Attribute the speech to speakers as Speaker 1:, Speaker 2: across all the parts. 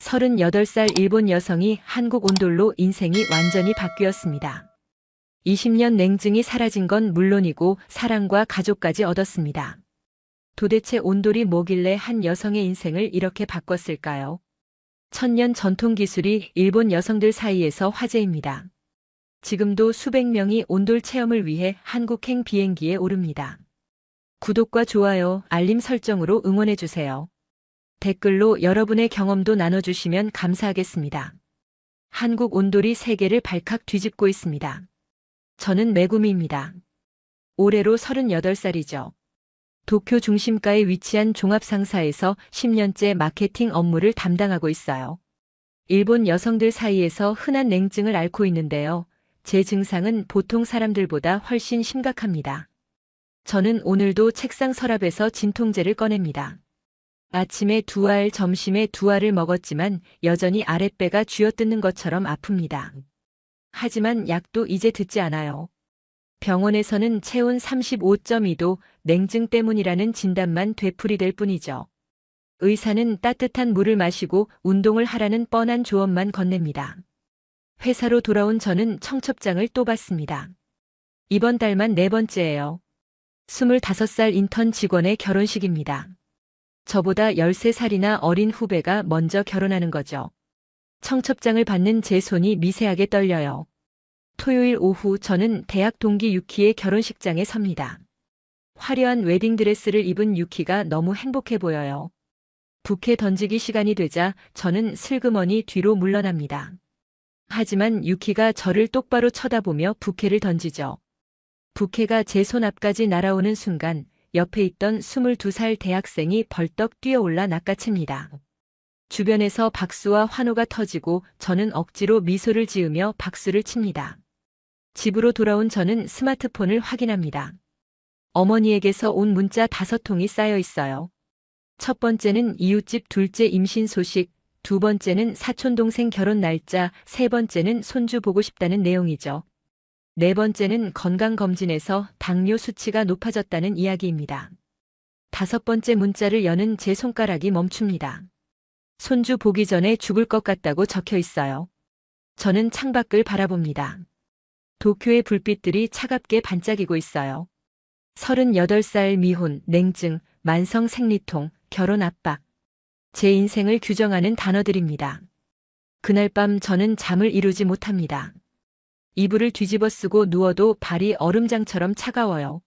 Speaker 1: 38살 일본 여성이 한국 온돌로 인생이 완전히 바뀌었습니다. 20년 냉증이 사라진 건 물론이고 사랑과 가족까지 얻었습니다. 도대체 온돌이 뭐길래 한 여성의 인생을 이렇게 바꿨을까요? 천년 전통 기술이 일본 여성들 사이에서 화제입니다. 지금도 수백 명이 온돌 체험을 위해 한국행 비행기에 오릅니다. 구독과 좋아요, 알림 설정으로 응원해주세요. 댓글로 여러분의 경험도 나눠주시면 감사하겠습니다. 한국 온돌이 세계를 발칵 뒤집고 있습니다. 저는 메구미입니다. 올해로 38살이죠. 도쿄 중심가에 위치한 종합상사에서 10년째 마케팅 업무를 담당하고 있어요. 일본 여성들 사이에서 흔한 냉증을 앓고 있는데요. 제 증상은 보통 사람들보다 훨씬 심각합니다. 저는 오늘도 책상 서랍에서 진통제를 꺼냅니다. 아침에 2알, 점심에 2알을 먹었지만 여전히 아랫배가 쥐어뜯는 것처럼 아픕니다. 하지만 약도 이제 듣지 않아요. 병원에서는 체온 35.2도 냉증 때문이라는 진단만 되풀이될 뿐이죠. 의사는 따뜻한 물을 마시고 운동을 하라는 뻔한 조언만 건넵니다. 회사로 돌아온 저는 청첩장을 또 받습니다. 이번 달만 4번째예요. 25살 인턴 직원의 결혼식입니다. 저보다 13살이나 어린 후배가 먼저 결혼하는 거죠. 청첩장을 받는 제 손이 미세하게 떨려요. 토요일 오후 저는 대학 동기 유키의 결혼식장에 섭니다. 화려한 웨딩드레스를 입은 유키가 너무 행복해 보여요. 부케 던지기 시간이 되자 저는 슬그머니 뒤로 물러납니다. 하지만 유키가 저를 똑바로 쳐다보며 부케를 던지죠. 부케가 제 손 앞까지 날아오는 순간 옆에 있던 22살 대학생이 벌떡 뛰어올라 낚아챕니다. 주변에서 박수와 환호가 터지고 저는 억지로 미소를 지으며 박수를 칩니다. 집으로 돌아온 저는 스마트폰을 확인합니다. 어머니에게서 온 문자 5통이 쌓여 있어요. 첫 번째는 이웃집 둘째 임신 소식, 두 번째는 사촌동생 결혼 날짜, 세 번째는 손주 보고 싶다는 내용이죠. 네 번째는 건강검진에서 당뇨 수치가 높아졌다는 이야기입니다. 5번째 문자를 여는 제 손가락이 멈춥니다. 손주 보기 전에 죽을 것 같다고 적혀 있어요. 저는 창밖을 바라봅니다. 도쿄의 불빛들이 차갑게 반짝이고 있어요. 38살 미혼, 냉증, 만성 생리통, 결혼 압박. 제 인생을 규정하는 단어들입니다. 그날 밤 저는 잠을 이루지 못합니다. 이불을 뒤집어 쓰고 누워도 발이 얼음장처럼 차가워요.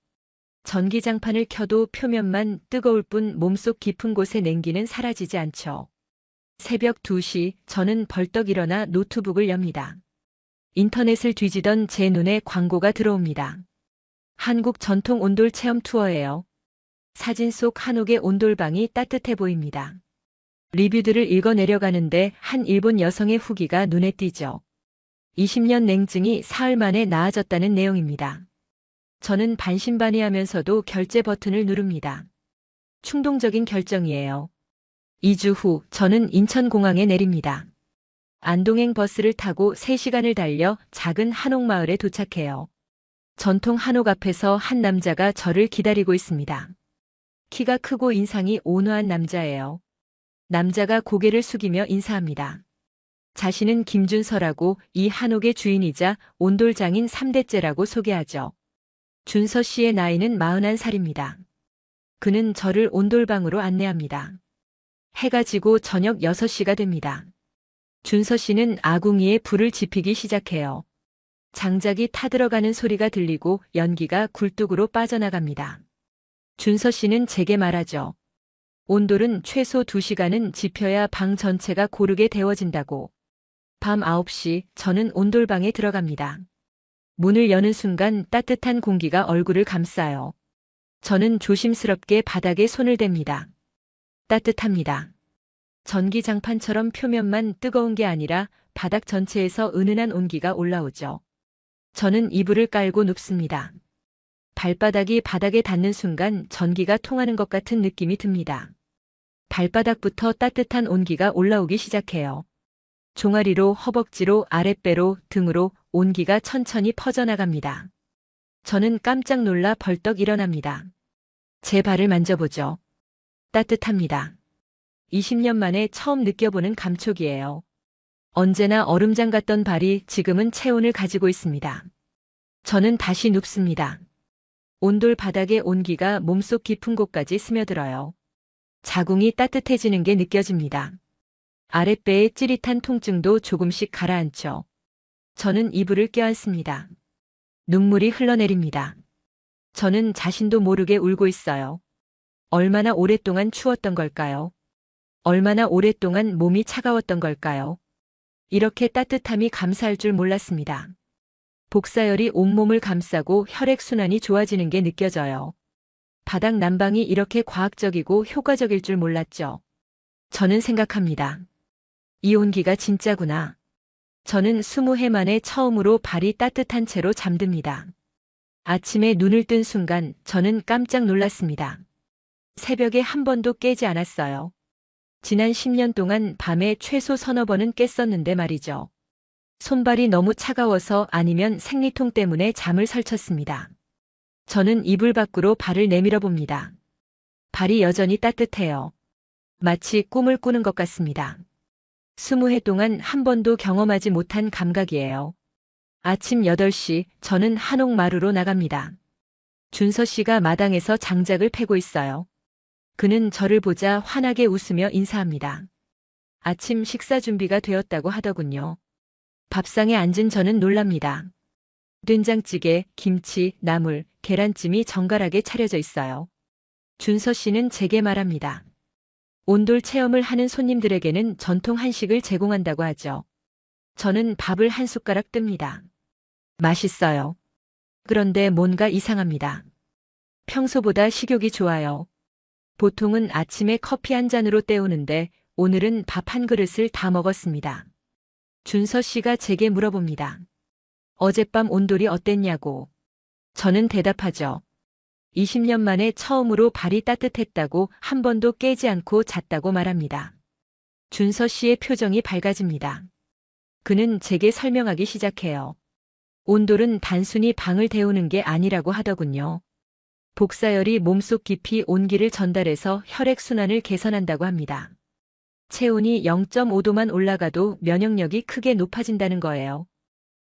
Speaker 1: 전기장판을 켜도 표면만 뜨거울 뿐 몸속 깊은 곳의 냉기는 사라지지 않죠. 새벽 2시 저는 벌떡 일어나 노트북을 엽니다. 인터넷을 뒤지던 제 눈에 광고가 들어옵니다. 한국 전통 온돌 체험 투어예요. 사진 속 한옥의 온돌방이 따뜻해 보입니다. 리뷰들을 읽어 내려가는데 한 일본 여성의 후기가 눈에 띄죠. 20년 냉증이 사흘 만에 나아졌다는 내용입니다. 저는 반신반의하면서도 결제 버튼을 누릅니다. 충동적인 결정이에요. 2주 후 저는 인천공항에 내립니다. 안동행 버스를 타고 3시간을 달려 작은 한옥마을에 도착해요. 전통 한옥 앞에서 한 남자가 저를 기다리고 있습니다. 키가 크고 인상이 온화한 남자예요. 남자가 고개를 숙이며 인사합니다. 자신은 김준서라고 이 한옥의 주인이자 온돌장인 3대째라고 소개하죠. 준서 씨의 나이는 41살입니다. 그는 저를 온돌방으로 안내합니다. 해가 지고 저녁 6시가 됩니다. 준서 씨는 아궁이에 불을 지피기 시작해요. 장작이 타들어가는 소리가 들리고 연기가 굴뚝으로 빠져나갑니다. 준서 씨는 제게 말하죠. 온돌은 최소 2시간은 지펴야 방 전체가 고르게 데워진다고. 밤 9시 저는 온돌방에 들어갑니다. 문을 여는 순간 따뜻한 공기가 얼굴을 감싸요. 저는 조심스럽게 바닥에 손을 댑니다. 따뜻합니다. 전기장판처럼 표면만 뜨거운 게 아니라 바닥 전체에서 은은한 온기가 올라오죠. 저는 이불을 깔고 눕습니다. 발바닥이 바닥에 닿는 순간 전기가 통하는 것 같은 느낌이 듭니다. 발바닥부터 따뜻한 온기가 올라오기 시작해요. 종아리로, 허벅지로, 아랫배로, 등으로 온기가 천천히 퍼져나갑니다. 저는 깜짝 놀라 벌떡 일어납니다. 제 발을 만져보죠. 따뜻합니다. 20년 만에 처음 느껴보는 감촉이에요. 언제나 얼음장 같던 발이 지금은 체온을 가지고 있습니다. 저는 다시 눕습니다. 온돌 바닥의 온기가 몸속 깊은 곳까지 스며들어요. 자궁이 따뜻해지는 게 느껴집니다. 아랫배의 찌릿한 통증도 조금씩 가라앉죠. 저는 이불을 껴안습니다. 눈물이 흘러내립니다. 저는 자신도 모르게 울고 있어요. 얼마나 오랫동안 추웠던 걸까요? 얼마나 오랫동안 몸이 차가웠던 걸까요? 이렇게 따뜻함이 감사할 줄 몰랐습니다. 복사열이 온몸을 감싸고 혈액순환이 좋아지는 게 느껴져요. 바닥 난방이 이렇게 과학적이고 효과적일 줄 몰랐죠. 저는 생각합니다. 이 온기가 진짜구나. 저는 20해 만에 처음으로 발이 따뜻한 채로 잠듭니다. 아침에 눈을 뜬 순간 저는 깜짝 놀랐습니다. 새벽에 한 번도 깨지 않았어요. 지난 10년 동안 밤에 최소 서너 번은 깼었는데 말이죠. 손발이 너무 차가워서 아니면 생리통 때문에 잠을 설쳤습니다. 저는 이불 밖으로 발을 내밀어 봅니다. 발이 여전히 따뜻해요. 마치 꿈을 꾸는 것 같습니다. 20해 동안 한 번도 경험하지 못한 감각이에요. 아침 8시 저는 한옥마루로 나갑니다. 준서 씨가 마당에서 장작을 패고 있어요. 그는 저를 보자 환하게 웃으며 인사합니다. 아침 식사 준비가 되었다고 하더군요. 밥상에 앉은 저는 놀랍니다. 된장찌개, 김치, 나물, 계란찜이 정갈하게 차려져 있어요. 준서 씨는 제게 말합니다. 온돌 체험을 하는 손님들에게는 전통 한식을 제공한다고 하죠. 저는 밥을 한 숟가락 뜹니다. 맛있어요. 그런데 뭔가 이상합니다. 평소보다 식욕이 좋아요. 보통은 아침에 커피 한 잔으로 때우는데 오늘은 밥 한 그릇을 다 먹었습니다. 준서 씨가 제게 물어봅니다. 어젯밤 온돌이 어땠냐고. 저는 대답하죠. 20년 만에 처음으로 발이 따뜻했다고 한 번도 깨지 않고 잤다고 말합니다. 준서 씨의 표정이 밝아집니다. 그는 제게 설명하기 시작해요. 온돌은 단순히 방을 데우는 게 아니라고 하더군요. 복사열이 몸속 깊이 온기를 전달해서 혈액순환을 개선한다고 합니다. 체온이 0.5도만 올라가도 면역력이 크게 높아진다는 거예요.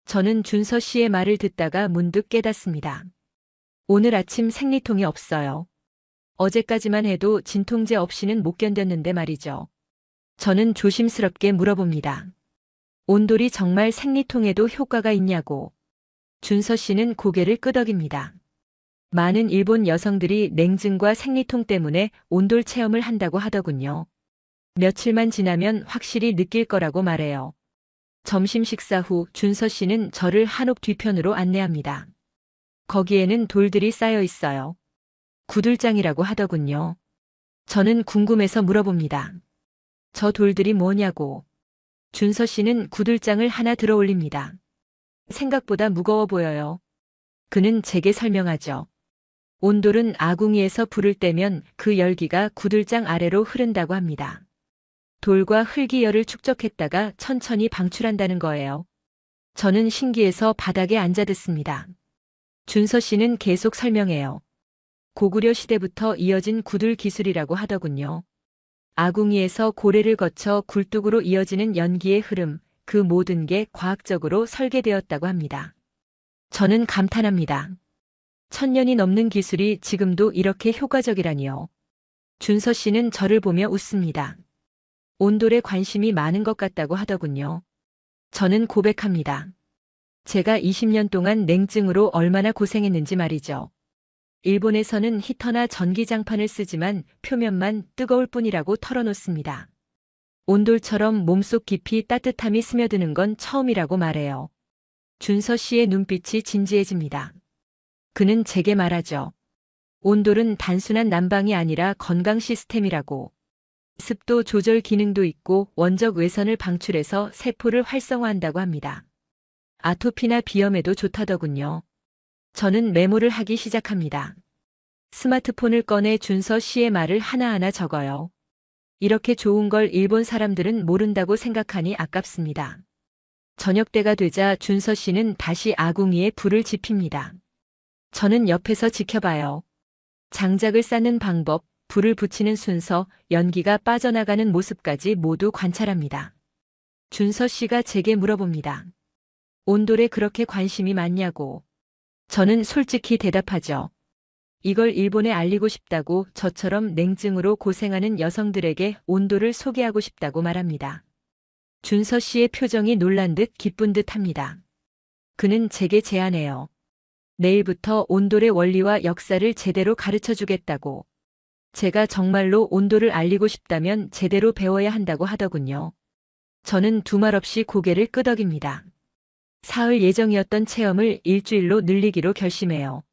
Speaker 1: 저는 준서 씨의 말을 듣다가 문득 깨닫습니다. 오늘 아침 생리통이 없어요. 어제까지만 해도 진통제 없이는 못 견뎠는데 말이죠. 저는 조심스럽게 물어봅니다. 온돌이 정말 생리통에도 효과가 있냐고. 준서 씨는 고개를 끄덕입니다. 많은 일본 여성들이 냉증과 생리통 때문에 온돌 체험을 한다고 하더군요. 며칠만 지나면 확실히 느낄 거라고 말해요. 점심 식사 후 준서 씨는 저를 한옥 뒤편으로 안내합니다. 거기에는 돌들이 쌓여 있어요. 구들장이라고 하더군요. 저는 궁금해서 물어봅니다. 저 돌들이 뭐냐고. 준서 씨는 구들장을 하나 들어 올립니다. 생각보다 무거워 보여요. 그는 제게 설명하죠. 온돌은 아궁이에서 불을 떼면 그 열기가 구들장 아래로 흐른다고 합니다. 돌과 흙이 열을 축적했다가 천천히 방출한다는 거예요. 저는 신기해서 바닥에 앉아 듣습니다. 준서 씨는 계속 설명해요. 고구려 시대부터 이어진 구들 기술이라고 하더군요. 아궁이에서 고래를 거쳐 굴뚝으로 이어지는 연기의 흐름, 그 모든 게 과학적으로 설계되었다고 합니다. 저는 감탄합니다. 1000년이 넘는 기술이 지금도 이렇게 효과적이라니요. 준서 씨는 저를 보며 웃습니다. 온돌에 관심이 많은 것 같다고 하더군요. 저는 고백합니다. 제가 20년 동안 냉증으로 얼마나 고생했는지 말이죠. 일본에서는 히터나 전기장판을 쓰지만 표면만 뜨거울 뿐이라고 털어놓습니다. 온돌처럼 몸속 깊이 따뜻함이 스며드는 건 처음이라고 말해요. 준서 씨의 눈빛이 진지해집니다. 그는 제게 말하죠. 온돌은 단순한 난방이 아니라 건강 시스템이라고. 습도 조절 기능도 있고 원적 외선을 방출해서 세포를 활성화한다고 합니다. 아토피나 비염에도 좋다더군요. 저는 메모를 하기 시작합니다. 스마트폰을 꺼내 준서 씨의 말을 하나하나 적어요. 이렇게 좋은 걸 일본 사람들은 모른다고 생각하니 아깝습니다. 저녁 때가 되자 준서 씨는 다시 아궁이에 불을 지핍니다. 저는 옆에서 지켜봐요. 장작을 쌓는 방법, 불을 붙이는 순서, 연기가 빠져나가는 모습까지 모두 관찰합니다. 준서 씨가 제게 물어봅니다. 온돌에 그렇게 관심이 많냐고. 저는 솔직히 대답하죠. 이걸 일본에 알리고 싶다고, 저처럼 냉증으로 고생하는 여성들에게 온돌을 소개하고 싶다고 말합니다. 준서 씨의 표정이 놀란 듯 기쁜 듯 합니다. 그는 제게 제안해요. 내일부터 온돌의 원리와 역사를 제대로 가르쳐 주겠다고. 제가 정말로 온돌을 알리고 싶다면 제대로 배워야 한다고 하더군요. 저는 두말 없이 고개를 끄덕입니다. 사흘 예정이었던 체험을 일주일로 늘리기로 결심해요.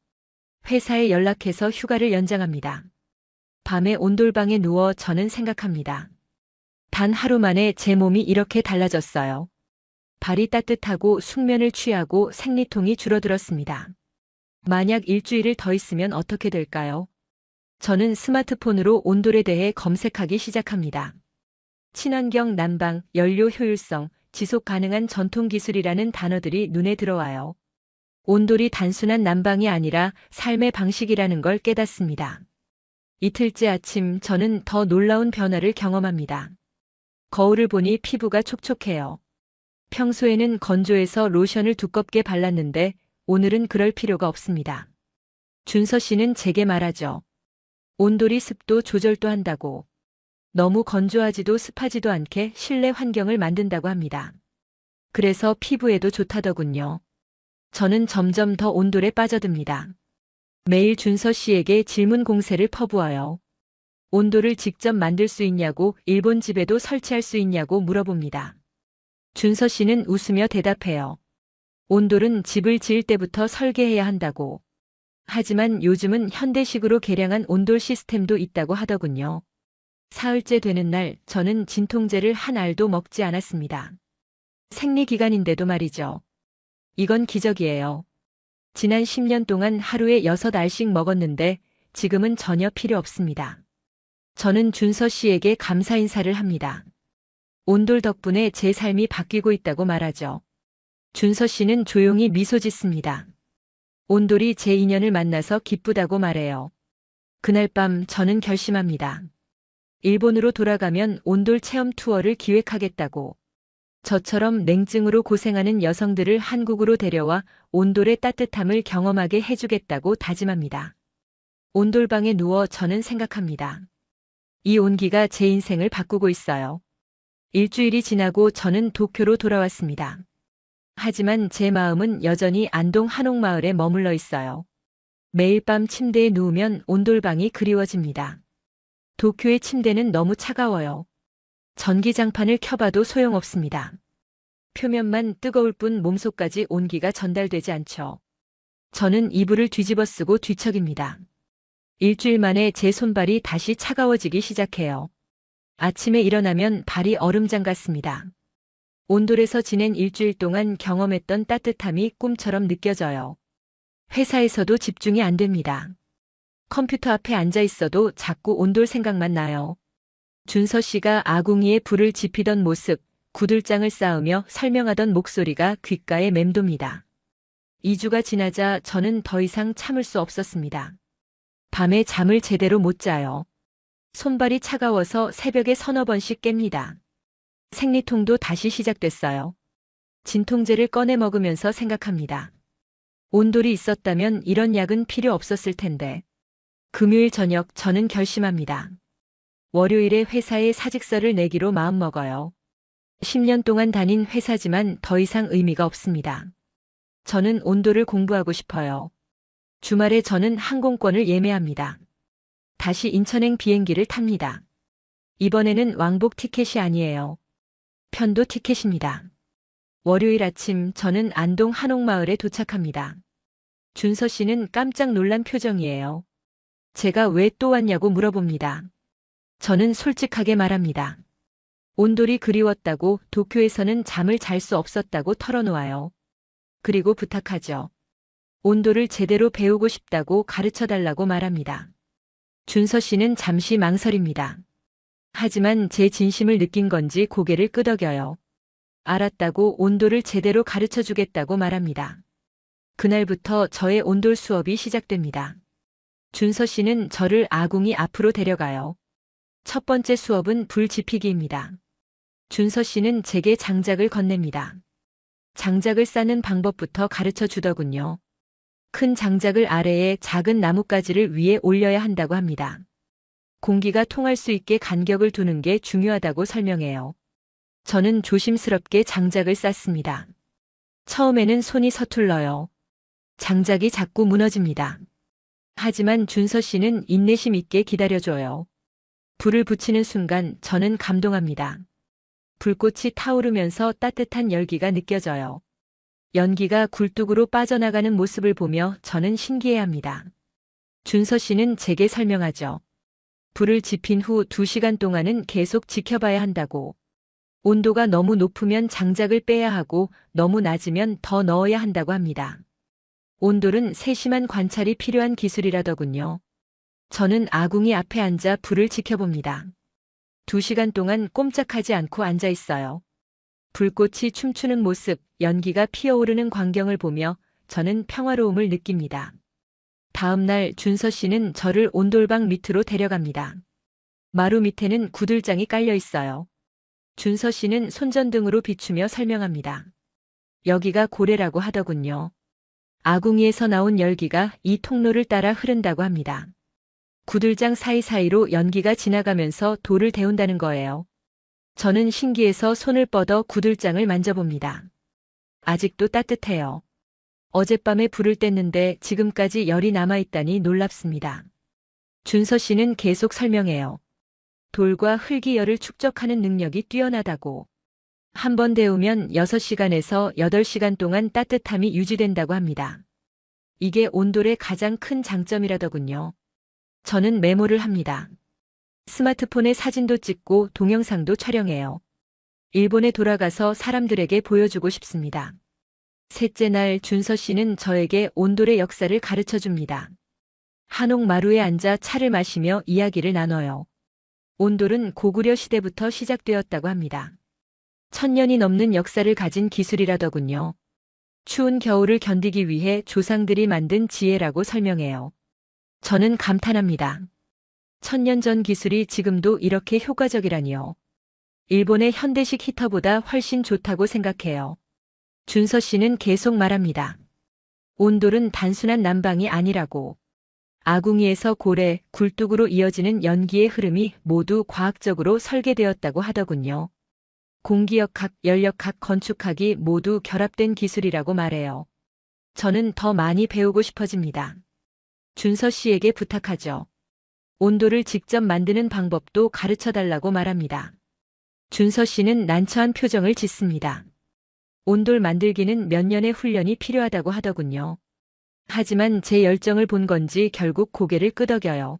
Speaker 1: 회사에 연락해서 휴가를 연장합니다. 밤에 온돌방에 누워 저는 생각합니다. 단 하루 만에 제 몸이 이렇게 달라졌어요. 발이 따뜻하고 숙면을 취하고 생리통이 줄어들었습니다. 만약 일주일을 더 있으면 어떻게 될까요? 저는 스마트폰으로 온돌에 대해 검색하기 시작합니다. 친환경 난방, 연료 효율성, 지속 가능한 전통 기술이라는 단어들이 눈에 들어와요. 온돌이 단순한 난방이 아니라 삶의 방식이라는 걸 깨닫습니다. 이틀째 아침 저는 더 놀라운 변화를 경험합니다. 거울을 보니 피부가 촉촉해요. 평소에는 건조해서 로션을 두껍게 발랐는데 오늘은 그럴 필요가 없습니다. 준서 씨는 제게 말하죠. 온돌이 습도 조절도 한다고. 너무 건조하지도 습하지도 않게 실내 환경을 만든다고 합니다. 그래서 피부에도 좋다더군요. 저는 점점 더 온돌에 빠져듭니다. 매일 준서 씨에게 질문 공세를 퍼부어요. 온돌을 직접 만들 수 있냐고, 일본 집에도 설치할 수 있냐고 물어봅니다. 준서 씨는 웃으며 대답해요. 온돌은 집을 지을 때부터 설계해야 한다고. 하지만 요즘은 현대식으로 개량한 온돌 시스템도 있다고 하더군요. 사흘째 되는 날 저는 진통제를 한 알도 먹지 않았습니다. 생리기간인데도 말이죠. 이건 기적이에요. 지난 10년 동안 하루에 6알씩 먹었는데 지금은 전혀 필요 없습니다. 저는 준서 씨에게 감사 인사를 합니다. 온돌 덕분에 제 삶이 바뀌고 있다고 말하죠. 준서 씨는 조용히 미소 짓습니다. 온돌이 제 인연을 만나서 기쁘다고 말해요. 그날 밤 저는 결심합니다. 일본으로 돌아가면 온돌 체험 투어를 기획하겠다고. 저처럼 냉증으로 고생하는 여성들을 한국으로 데려와 온돌의 따뜻함을 경험하게 해주겠다고 다짐합니다. 온돌방에 누워 저는 생각합니다. 이 온기가 제 인생을 바꾸고 있어요. 일주일이 지나고 저는 도쿄로 돌아왔습니다. 하지만 제 마음은 여전히 안동 한옥마을에 머물러 있어요. 매일 밤 침대에 누우면 온돌방이 그리워집니다. 도쿄의 침대는 너무 차가워요. 전기장판을 켜봐도 소용없습니다. 표면만 뜨거울 뿐 몸속까지 온기가 전달되지 않죠. 저는 이불을 뒤집어 쓰고 뒤척입니다. 일주일 만에 제 손발이 다시 차가워지기 시작해요. 아침에 일어나면 발이 얼음장 같습니다. 온돌에서 지낸 일주일 동안 경험했던 따뜻함이 꿈처럼 느껴져요. 회사에서도 집중이 안 됩니다. 컴퓨터 앞에 앉아 있어도 자꾸 온돌 생각만 나요. 준서 씨가 아궁이에 불을 지피던 모습, 구들장을 쌓으며 설명하던 목소리가 귓가에 맴돕니다. 2주가 지나자 저는 더 이상 참을 수 없었습니다. 밤에 잠을 제대로 못 자요. 손발이 차가워서 새벽에 서너 번씩 깹니다. 생리통도 다시 시작됐어요. 진통제를 꺼내 먹으면서 생각합니다. 온돌이 있었다면 이런 약은 필요 없었을 텐데. 금요일 저녁 저는 결심합니다. 월요일에 회사에 사직서를 내기로 마음먹어요. 10년 동안 다닌 회사지만 더 이상 의미가 없습니다. 저는 온돌을 공부하고 싶어요. 주말에 저는 항공권을 예매합니다. 다시 인천행 비행기를 탑니다. 이번에는 왕복 티켓이 아니에요. 편도 티켓입니다. 월요일 아침 저는 안동 한옥마을에 도착합니다. 준서 씨는 깜짝 놀란 표정이에요. 제가 왜 또 왔냐고 물어봅니다. 저는 솔직하게 말합니다. 온돌이 그리웠다고, 도쿄에서는 잠을 잘 수 없었다고 털어놓아요. 그리고 부탁하죠. 온돌을 제대로 배우고 싶다고 가르쳐달라고 말합니다. 준서 씨는 잠시 망설입니다. 하지만 제 진심을 느낀 건지 고개를 끄덕여요. 알았다고, 온돌을 제대로 가르쳐주겠다고 말합니다. 그날부터 저의 온돌 수업이 시작됩니다. 준서 씨는 저를 아궁이 앞으로 데려가요. 첫 번째 수업은 불 지피기입니다. 준서 씨는 제게 장작을 건넵니다. 장작을 쌓는 방법부터 가르쳐 주더군요. 큰 장작을 아래에 작은 나뭇가지를 위에 올려야 한다고 합니다. 공기가 통할 수 있게 간격을 두는 게 중요하다고 설명해요. 저는 조심스럽게 장작을 쌓습니다. 처음에는 손이 서툴러요. 장작이 자꾸 무너집니다. 하지만 준서 씨는 인내심 있게 기다려줘요. 불을 붙이는 순간 저는 감동합니다. 불꽃이 타오르면서 따뜻한 열기가 느껴져요. 연기가 굴뚝으로 빠져나가는 모습을 보며 저는 신기해합니다. 준서 씨는 제게 설명하죠. 불을 지핀 후 2시간 동안은 계속 지켜봐야 한다고. 온도가 너무 높으면 장작을 빼야 하고 너무 낮으면 더 넣어야 한다고 합니다. 온돌은 세심한 관찰이 필요한 기술이라더군요. 저는 아궁이 앞에 앉아 불을 지켜봅니다. 2시간 동안 꼼짝하지 않고 앉아 있어요. 불꽃이 춤추는 모습, 연기가 피어오르는 광경을 보며 저는 평화로움을 느낍니다. 다음 날 준서 씨는 저를 온돌방 밑으로 데려갑니다. 마루 밑에는 구들장이 깔려 있어요. 준서 씨는 손전등으로 비추며 설명합니다. 여기가 고래라고 하더군요. 아궁이에서 나온 열기가 이 통로를 따라 흐른다고 합니다. 구들장 사이사이로 연기가 지나가면서 돌을 데운다는 거예요. 저는 신기해서 손을 뻗어 구들장을 만져봅니다. 아직도 따뜻해요. 어젯밤에 불을 뗐는데 지금까지 열이 남아있다니 놀랍습니다. 준서 씨는 계속 설명해요. 돌과 흙이 열을 축적하는 능력이 뛰어나다고. 한 번 데우면 6시간에서 8시간 동안 따뜻함이 유지된다고 합니다. 이게 온돌의 가장 큰 장점이라더군요. 저는 메모를 합니다. 스마트폰에 사진도 찍고 동영상도 촬영해요. 일본에 돌아가서 사람들에게 보여주고 싶습니다. 셋째 날 준서 씨는 저에게 온돌의 역사를 가르쳐 줍니다. 한옥 마루에 앉아 차를 마시며 이야기를 나눠요. 온돌은 고구려 시대부터 시작되었다고 합니다. 1000년이 넘는 역사를 가진 기술이라더군요. 추운 겨울을 견디기 위해 조상들이 만든 지혜라고 설명해요. 저는 감탄합니다. 1000년 전 기술이 지금도 이렇게 효과적이라니요. 일본의 현대식 히터보다 훨씬 좋다고 생각해요. 준서 씨는 계속 말합니다. 온돌은 단순한 난방이 아니라고. 아궁이에서 고래, 굴뚝으로 이어지는 연기의 흐름이 모두 과학적으로 설계되었다고 하더군요. 공기역학, 연력학, 건축학이 모두 결합된 기술이라고 말해요. 저는 더 많이 배우고 싶어집니다. 준서 씨에게 부탁하죠. 온돌을 직접 만드는 방법도 가르쳐 달라고 말합니다. 준서 씨는 난처한 표정을 짓습니다. 온돌 만들기는 몇 년의 훈련이 필요하다고 하더군요. 하지만 제 열정을 본 건지 결국 고개를 끄덕여요.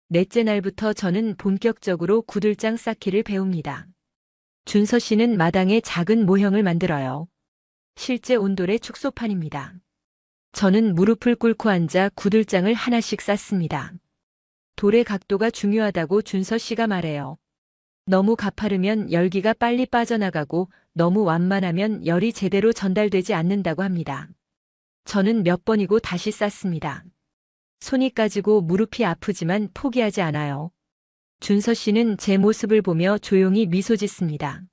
Speaker 1: 넷째 날부터 저는 본격적으로 구들장 쌓기를 배웁니다. 준서 씨는 마당에 작은 모형을 만들어요. 실제 온돌의 축소판입니다. 저는 무릎을 꿇고 앉아 구들장을 하나씩 쌓습니다. 돌의 각도가 중요하다고 준서 씨가 말해요. 너무 가파르면 열기가 빨리 빠져나가고 너무 완만하면 열이 제대로 전달되지 않는다고 합니다. 저는 몇 번이고 다시 쌓습니다. 손이 까지고 무릎이 아프지만 포기하지 않아요. 준서 씨는 제 모습을 보며 조용히 미소 짓습니다.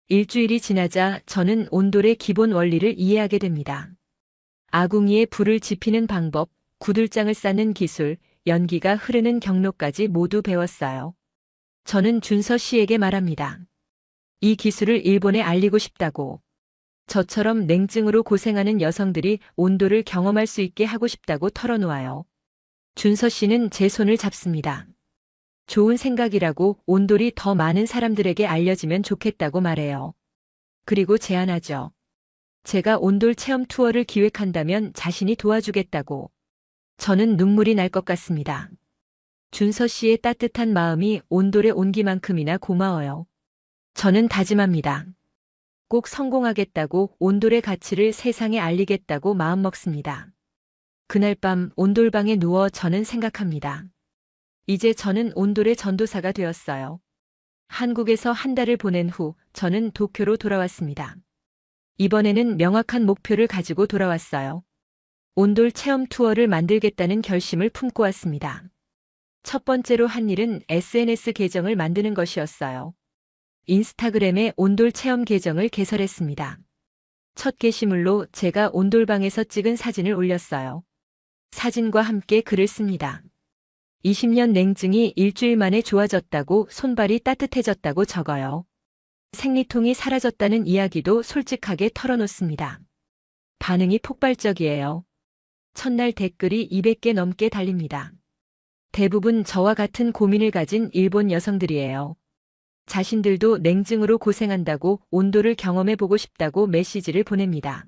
Speaker 1: 일주일이 지나자 저는 온돌의 기본 원리를 이해하게 됩니다. 아궁이에 불을 지피는 방법, 구들장을 쌓는 기술, 연기가 흐르는 경로까지 모두 배웠어요. 저는 준서 씨에게 말합니다. 이 기술을 일본에 알리고 싶다고. 저처럼 냉증으로 고생하는 여성들이 온돌을 경험할 수 있게 하고 싶다고 털어놓아요. 준서 씨는 제 손을 잡습니다. 좋은 생각이라고 온돌이 더 많은 사람들에게 알려지면 좋겠다고 말해요. 그리고 제안하죠. 제가 온돌 체험 투어를 기획한다면 자신이 도와주겠다고. 저는 눈물이 날 것 같습니다. 준서 씨의 따뜻한 마음이 온돌에 온기만큼이나 고마워요. 저는 다짐합니다. 꼭 성공하겠다고 온돌의 가치를 세상에 알리겠다고 마음먹습니다. 그날 밤 온돌방에 누워 저는 생각합니다. 이제 저는 온돌의 전도사가 되었어요. 한국에서 한 달을 보낸 후 저는 도쿄로 돌아왔습니다. 이번에는 명확한 목표를 가지고 돌아왔어요. 온돌 체험 투어를 만들겠다는 결심을 품고 왔습니다. 첫 번째로 한 일은 SNS 계정을 만드는 것이었어요. 인스타그램에 온돌 체험 계정을 개설했습니다. 첫 게시물로 제가 온돌방에서 찍은 사진을 올렸어요. 사진과 함께 글을 씁니다. 20년 냉증이 일주일 만에 좋아졌다고, 손발이 따뜻해졌다고 적어요. 생리통이 사라졌다는 이야기도 솔직하게 털어놓습니다. 반응이 폭발적이에요. 첫날 댓글이 200개 넘게 달립니다. 대부분 저와 같은 고민을 가진 일본 여성들이에요. 자신들도 냉증으로 고생한다고, 온돌을 경험해보고 싶다고 메시지를 보냅니다.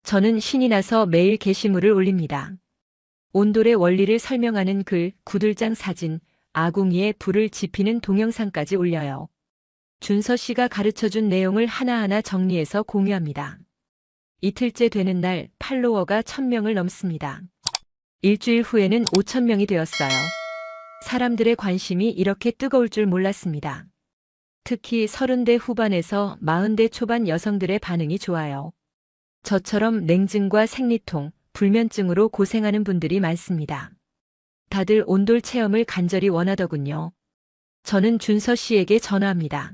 Speaker 1: 저는 신이 나서 매일 게시물을 올립니다. 온돌의 원리를 설명하는 글, 구들장 사진, 아궁이에 불을 지피는 동영상까지 올려요. 준서 씨가 가르쳐준 내용을 하나하나 정리해서 공유합니다. 이틀째 되는 날 팔로워가 1000명을 넘습니다. 일주일 후에는 5000명이 되었어요. 사람들의 관심이 이렇게 뜨거울 줄 몰랐습니다. 특히 30대 후반에서 40대 초반 여성들의 반응이 좋아요. 저처럼 냉증과 생리통, 불면증으로 고생하는 분들이 많습니다. 다들 온돌 체험을 간절히 원하더군요. 저는 준서 씨에게 전화합니다.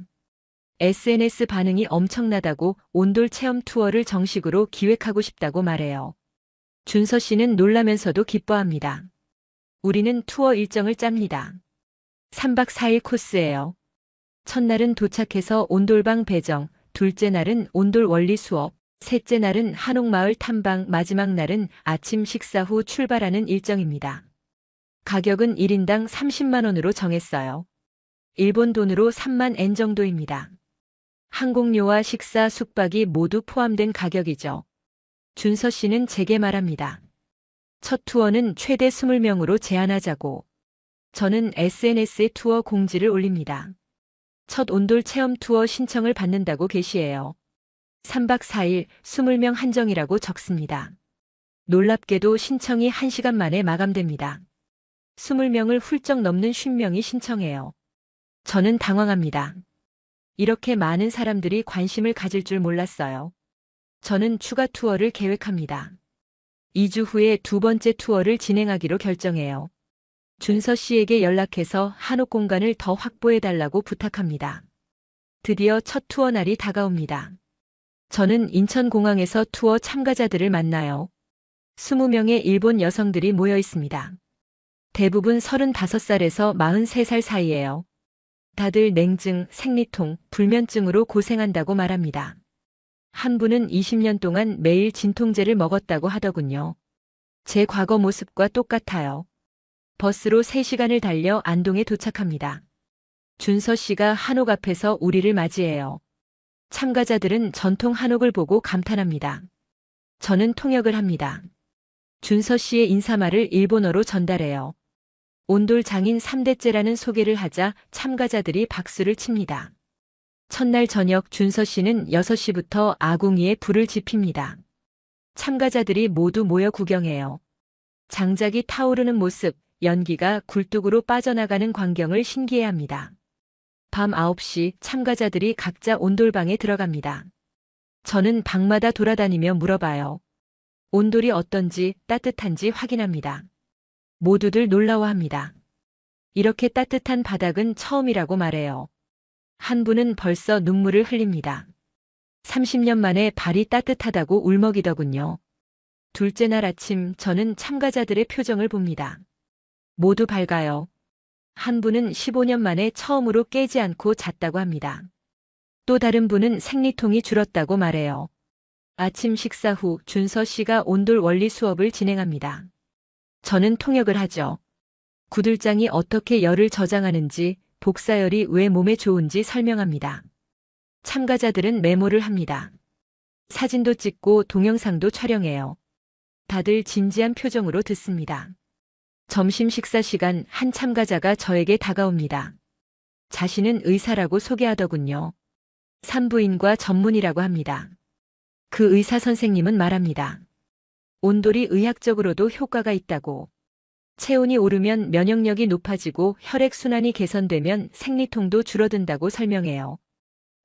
Speaker 1: SNS 반응이 엄청나다고, 온돌 체험 투어를 정식으로 기획하고 싶다고 말해요. 준서 씨는 놀라면서도 기뻐합니다. 우리는 투어 일정을 짭니다. 3박 4일 코스예요. 첫날은 도착해서 온돌방 배정, 둘째 날은 온돌 원리 수업, 셋째 날은 한옥마을 탐방, 마지막 날은 아침 식사 후 출발하는 일정입니다. 가격은 1인당 30만 원으로 정했어요. 일본 돈으로 3만 엔 정도입니다. 항공료와 식사, 숙박이 모두 포함된 가격이죠. 준서 씨는 제게 말합니다. 첫 투어는 최대 20명으로 제한하자고. 저는 SNS에 투어 공지를 올립니다. 첫 온돌 체험 투어 신청을 받는다고 게시해요. 3박 4일 20명 한정이라고 적습니다. 놀랍게도 신청이 1시간 만에 마감됩니다. 20명을 훌쩍 넘는 50명이 신청해요. 저는 당황합니다. 이렇게 많은 사람들이 관심을 가질 줄 몰랐어요. 저는 추가 투어를 계획합니다. 2주 후에 두 번째 투어를 진행하기로 결정해요. 준서 씨에게 연락해서 한옥 공간을 더 확보해달라고 부탁합니다. 드디어 첫 투어 날이 다가옵니다. 저는 인천공항에서 투어 참가자들을 만나요. 20명의 일본 여성들이 모여 있습니다. 대부분 35살에서 43살 사이예요. 다들 냉증, 생리통, 불면증으로 고생한다고 말합니다. 한 분은 20년 동안 매일 진통제를 먹었다고 하더군요. 제 과거 모습과 똑같아요. 버스로 3시간을 달려 안동에 도착합니다. 준서 씨가 한옥 앞에서 우리를 맞이해요. 참가자들은 전통 한옥을 보고 감탄합니다. 저는 통역을 합니다. 준서 씨의 인사말을 일본어로 전달해요. 온돌 장인 3대째라는 소개를 하자 참가자들이 박수를 칩니다. 첫날 저녁 준서 씨는 6시부터 아궁이에 불을 지핍니다. 참가자들이 모두 모여 구경해요. 장작이 타오르는 모습, 연기가 굴뚝으로 빠져나가는 광경을 신기해합니다. 밤 9시 참가자들이 각자 온돌방에 들어갑니다. 저는 방마다 돌아다니며 물어봐요. 온돌이 어떤지, 따뜻한지 확인합니다. 모두들 놀라워합니다. 이렇게 따뜻한 바닥은 처음이라고 말해요. 한 분은 벌써 눈물을 흘립니다. 30년 만에 발이 따뜻하다고 울먹이더군요. 둘째 날 아침 저는 참가자들의 표정을 봅니다. 모두 밝아요. 한 분은 15년 만에 처음으로 깨지 않고 잤다고 합니다. 또 다른 분은 생리통이 줄었다고 말해요. 아침 식사 후 준서 씨가 온돌 원리 수업을 진행합니다. 저는 통역을 하죠. 구들장이 어떻게 열을 저장하는지, 복사열이 왜 몸에 좋은지 설명합니다. 참가자들은 메모를 합니다. 사진도 찍고 동영상도 촬영해요. 다들 진지한 표정으로 듣습니다. 점심 식사 시간 한 참가자가 저에게 다가옵니다. 자신은 의사라고 소개하더군요. 산부인과 전문이라고 합니다. 그 의사 선생님은 말합니다. 온돌이 의학적으로도 효과가 있다고. 체온이 오르면 면역력이 높아지고 혈액순환이 개선되면 생리통도 줄어든다고 설명해요.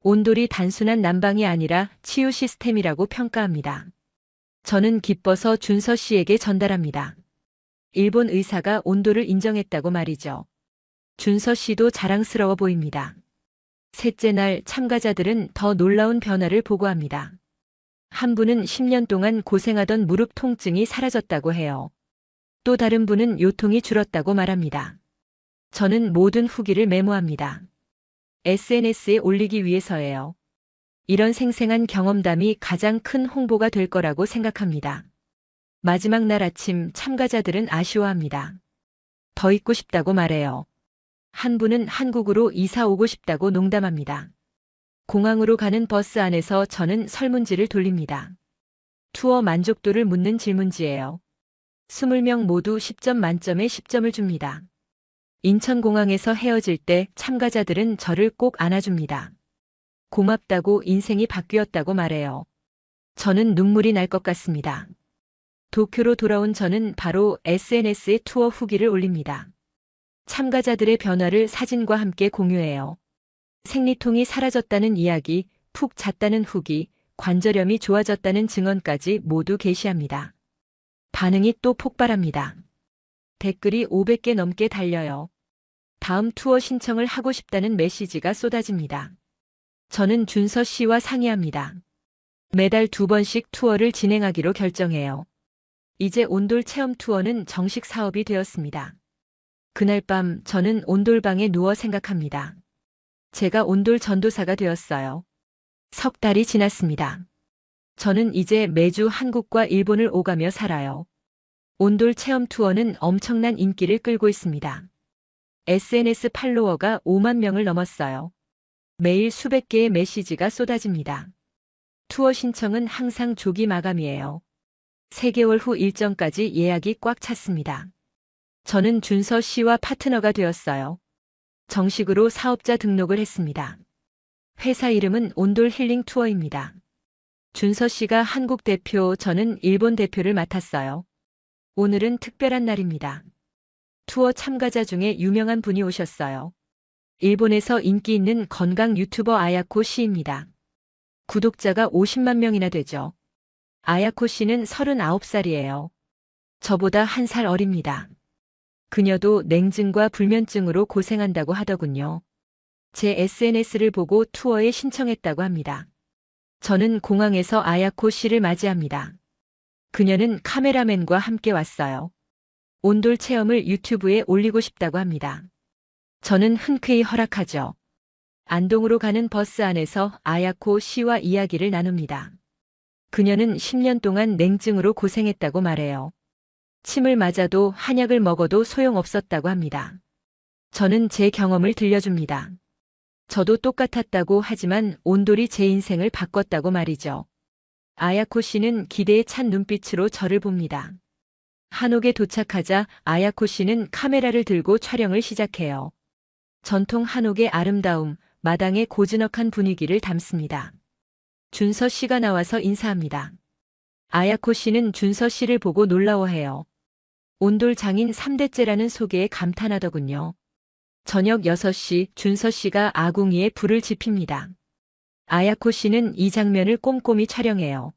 Speaker 1: 온돌이 단순한 난방이 아니라 치유 시스템이라고 평가합니다. 저는 기뻐서 준서 씨에게 전달합니다. 일본 의사가 온도를 인정했다고 말이죠. 준서 씨도 자랑스러워 보입니다. 셋째 날 참가자들은 더 놀라운 변화를 보고합니다. 한 분은 10년 동안 고생하던 무릎 통증이 사라졌다고 해요. 또 다른 분은 요통이 줄었다고 말합니다. 저는 모든 후기를 메모합니다. SNS에 올리기 위해서예요. 이런 생생한 경험담이 가장 큰 홍보가 될 거라고 생각합니다. 마지막 날 아침 참가자들은 아쉬워합니다. 더 있고 싶다고 말해요. 한 분은 한국으로 이사 오고 싶다고 농담합니다. 공항으로 가는 버스 안에서 저는 설문지를 돌립니다. 투어 만족도를 묻는 질문지예요. 20명 모두 10점 만점에 10점을 줍니다. 인천공항에서 헤어질 때 참가자들은 저를 꼭 안아줍니다. 고맙다고 인생이 바뀌었다고 말해요. 저는 눈물이 날 것 같습니다. 도쿄로 돌아온 저는 바로 SNS에 투어 후기를 올립니다. 참가자들의 변화를 사진과 함께 공유해요. 생리통이 사라졌다는 이야기, 푹 잤다는 후기, 관절염이 좋아졌다는 증언까지 모두 게시합니다. 반응이 또 폭발합니다. 댓글이 500개 넘게 달려요. 다음 투어 신청을 하고 싶다는 메시지가 쏟아집니다. 저는 준서 씨와 상의합니다. 매달 2번씩 투어를 진행하기로 결정해요. 이제 온돌 체험 투어는 정식 사업이 되었습니다. 그날 밤 저는 온돌방에 누워 생각합니다. 제가 온돌 전도사가 되었어요. 석 달이 지났습니다. 저는 이제 매주 한국과 일본을 오가며 살아요. 온돌 체험 투어는 엄청난 인기를 끌고 있습니다. SNS 팔로워가 5만 명을 넘었어요. 매일 수백 개의 메시지가 쏟아집니다. 투어 신청은 항상 조기 마감이에요. 3개월 후 일정까지 예약이 꽉 찼습니다. 저는 준서 씨와 파트너가 되었어요. 정식으로 사업자 등록을 했습니다. 회사 이름은 온돌 힐링 투어입니다. 준서 씨가 한국 대표, 저는 일본 대표를 맡았어요. 오늘은 특별한 날입니다. 투어 참가자 중에 유명한 분이 오셨어요. 일본에서 인기 있는 건강 유튜버 아야코 씨입니다. 구독자가 50만 명이나 되죠. 아야코 씨는 39살이에요. 저보다 1살 어립니다. 그녀도 냉증과 불면증으로 고생한다고 하더군요. 제 SNS를 보고 투어에 신청했다고 합니다. 저는 공항에서 아야코 씨를 맞이합니다. 그녀는 카메라맨과 함께 왔어요. 온돌 체험을 유튜브에 올리고 싶다고 합니다. 저는 흔쾌히 허락하죠. 안동으로 가는 버스 안에서 아야코 씨와 이야기를 나눕니다. 그녀는 10년 동안 냉증으로 고생했다고 말해요. 침을 맞아도 한약을 먹어도 소용없었다고 합니다. 저는 제 경험을 들려줍니다. 저도 똑같았다고 하지만 온돌이 제 인생을 바꿨다고 말이죠. 아야코 씨는 기대에 찬 눈빛으로 저를 봅니다. 한옥에 도착하자 아야코 씨는 카메라를 들고 촬영을 시작해요. 전통 한옥의 아름다움, 마당의 고즈넉한 분위기를 담습니다. 준서 씨가 나와서 인사합니다. 아야코 씨는 준서 씨를 보고 놀라워해요. 온돌 장인 3대째라는 소개에 감탄하더군요. 저녁 6시 준서 씨가 아궁이에 불을 지핍니다. 아야코 씨는 이 장면을 꼼꼼히 촬영해요.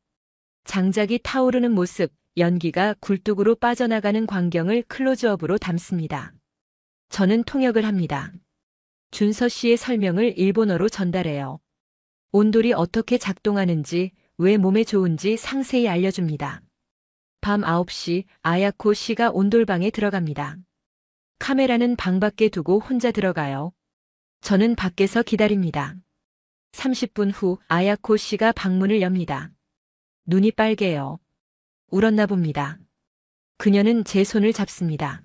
Speaker 1: 장작이 타오르는 모습, 연기가 굴뚝으로 빠져나가는 광경을 클로즈업으로 담습니다. 저는 통역을 합니다. 준서 씨의 설명을 일본어로 전달해요. 온돌이 어떻게 작동하는지, 왜 몸에 좋은지 상세히 알려줍니다. 밤 9시 아야코 씨가 온돌방에 들어갑니다. 카메라는 방 밖에 두고 혼자 들어가요. 저는 밖에서 기다립니다. 30분 후 아야코 씨가 방문을 엽니다. 눈이 빨개요. 울었나 봅니다. 그녀는 제 손을 잡습니다.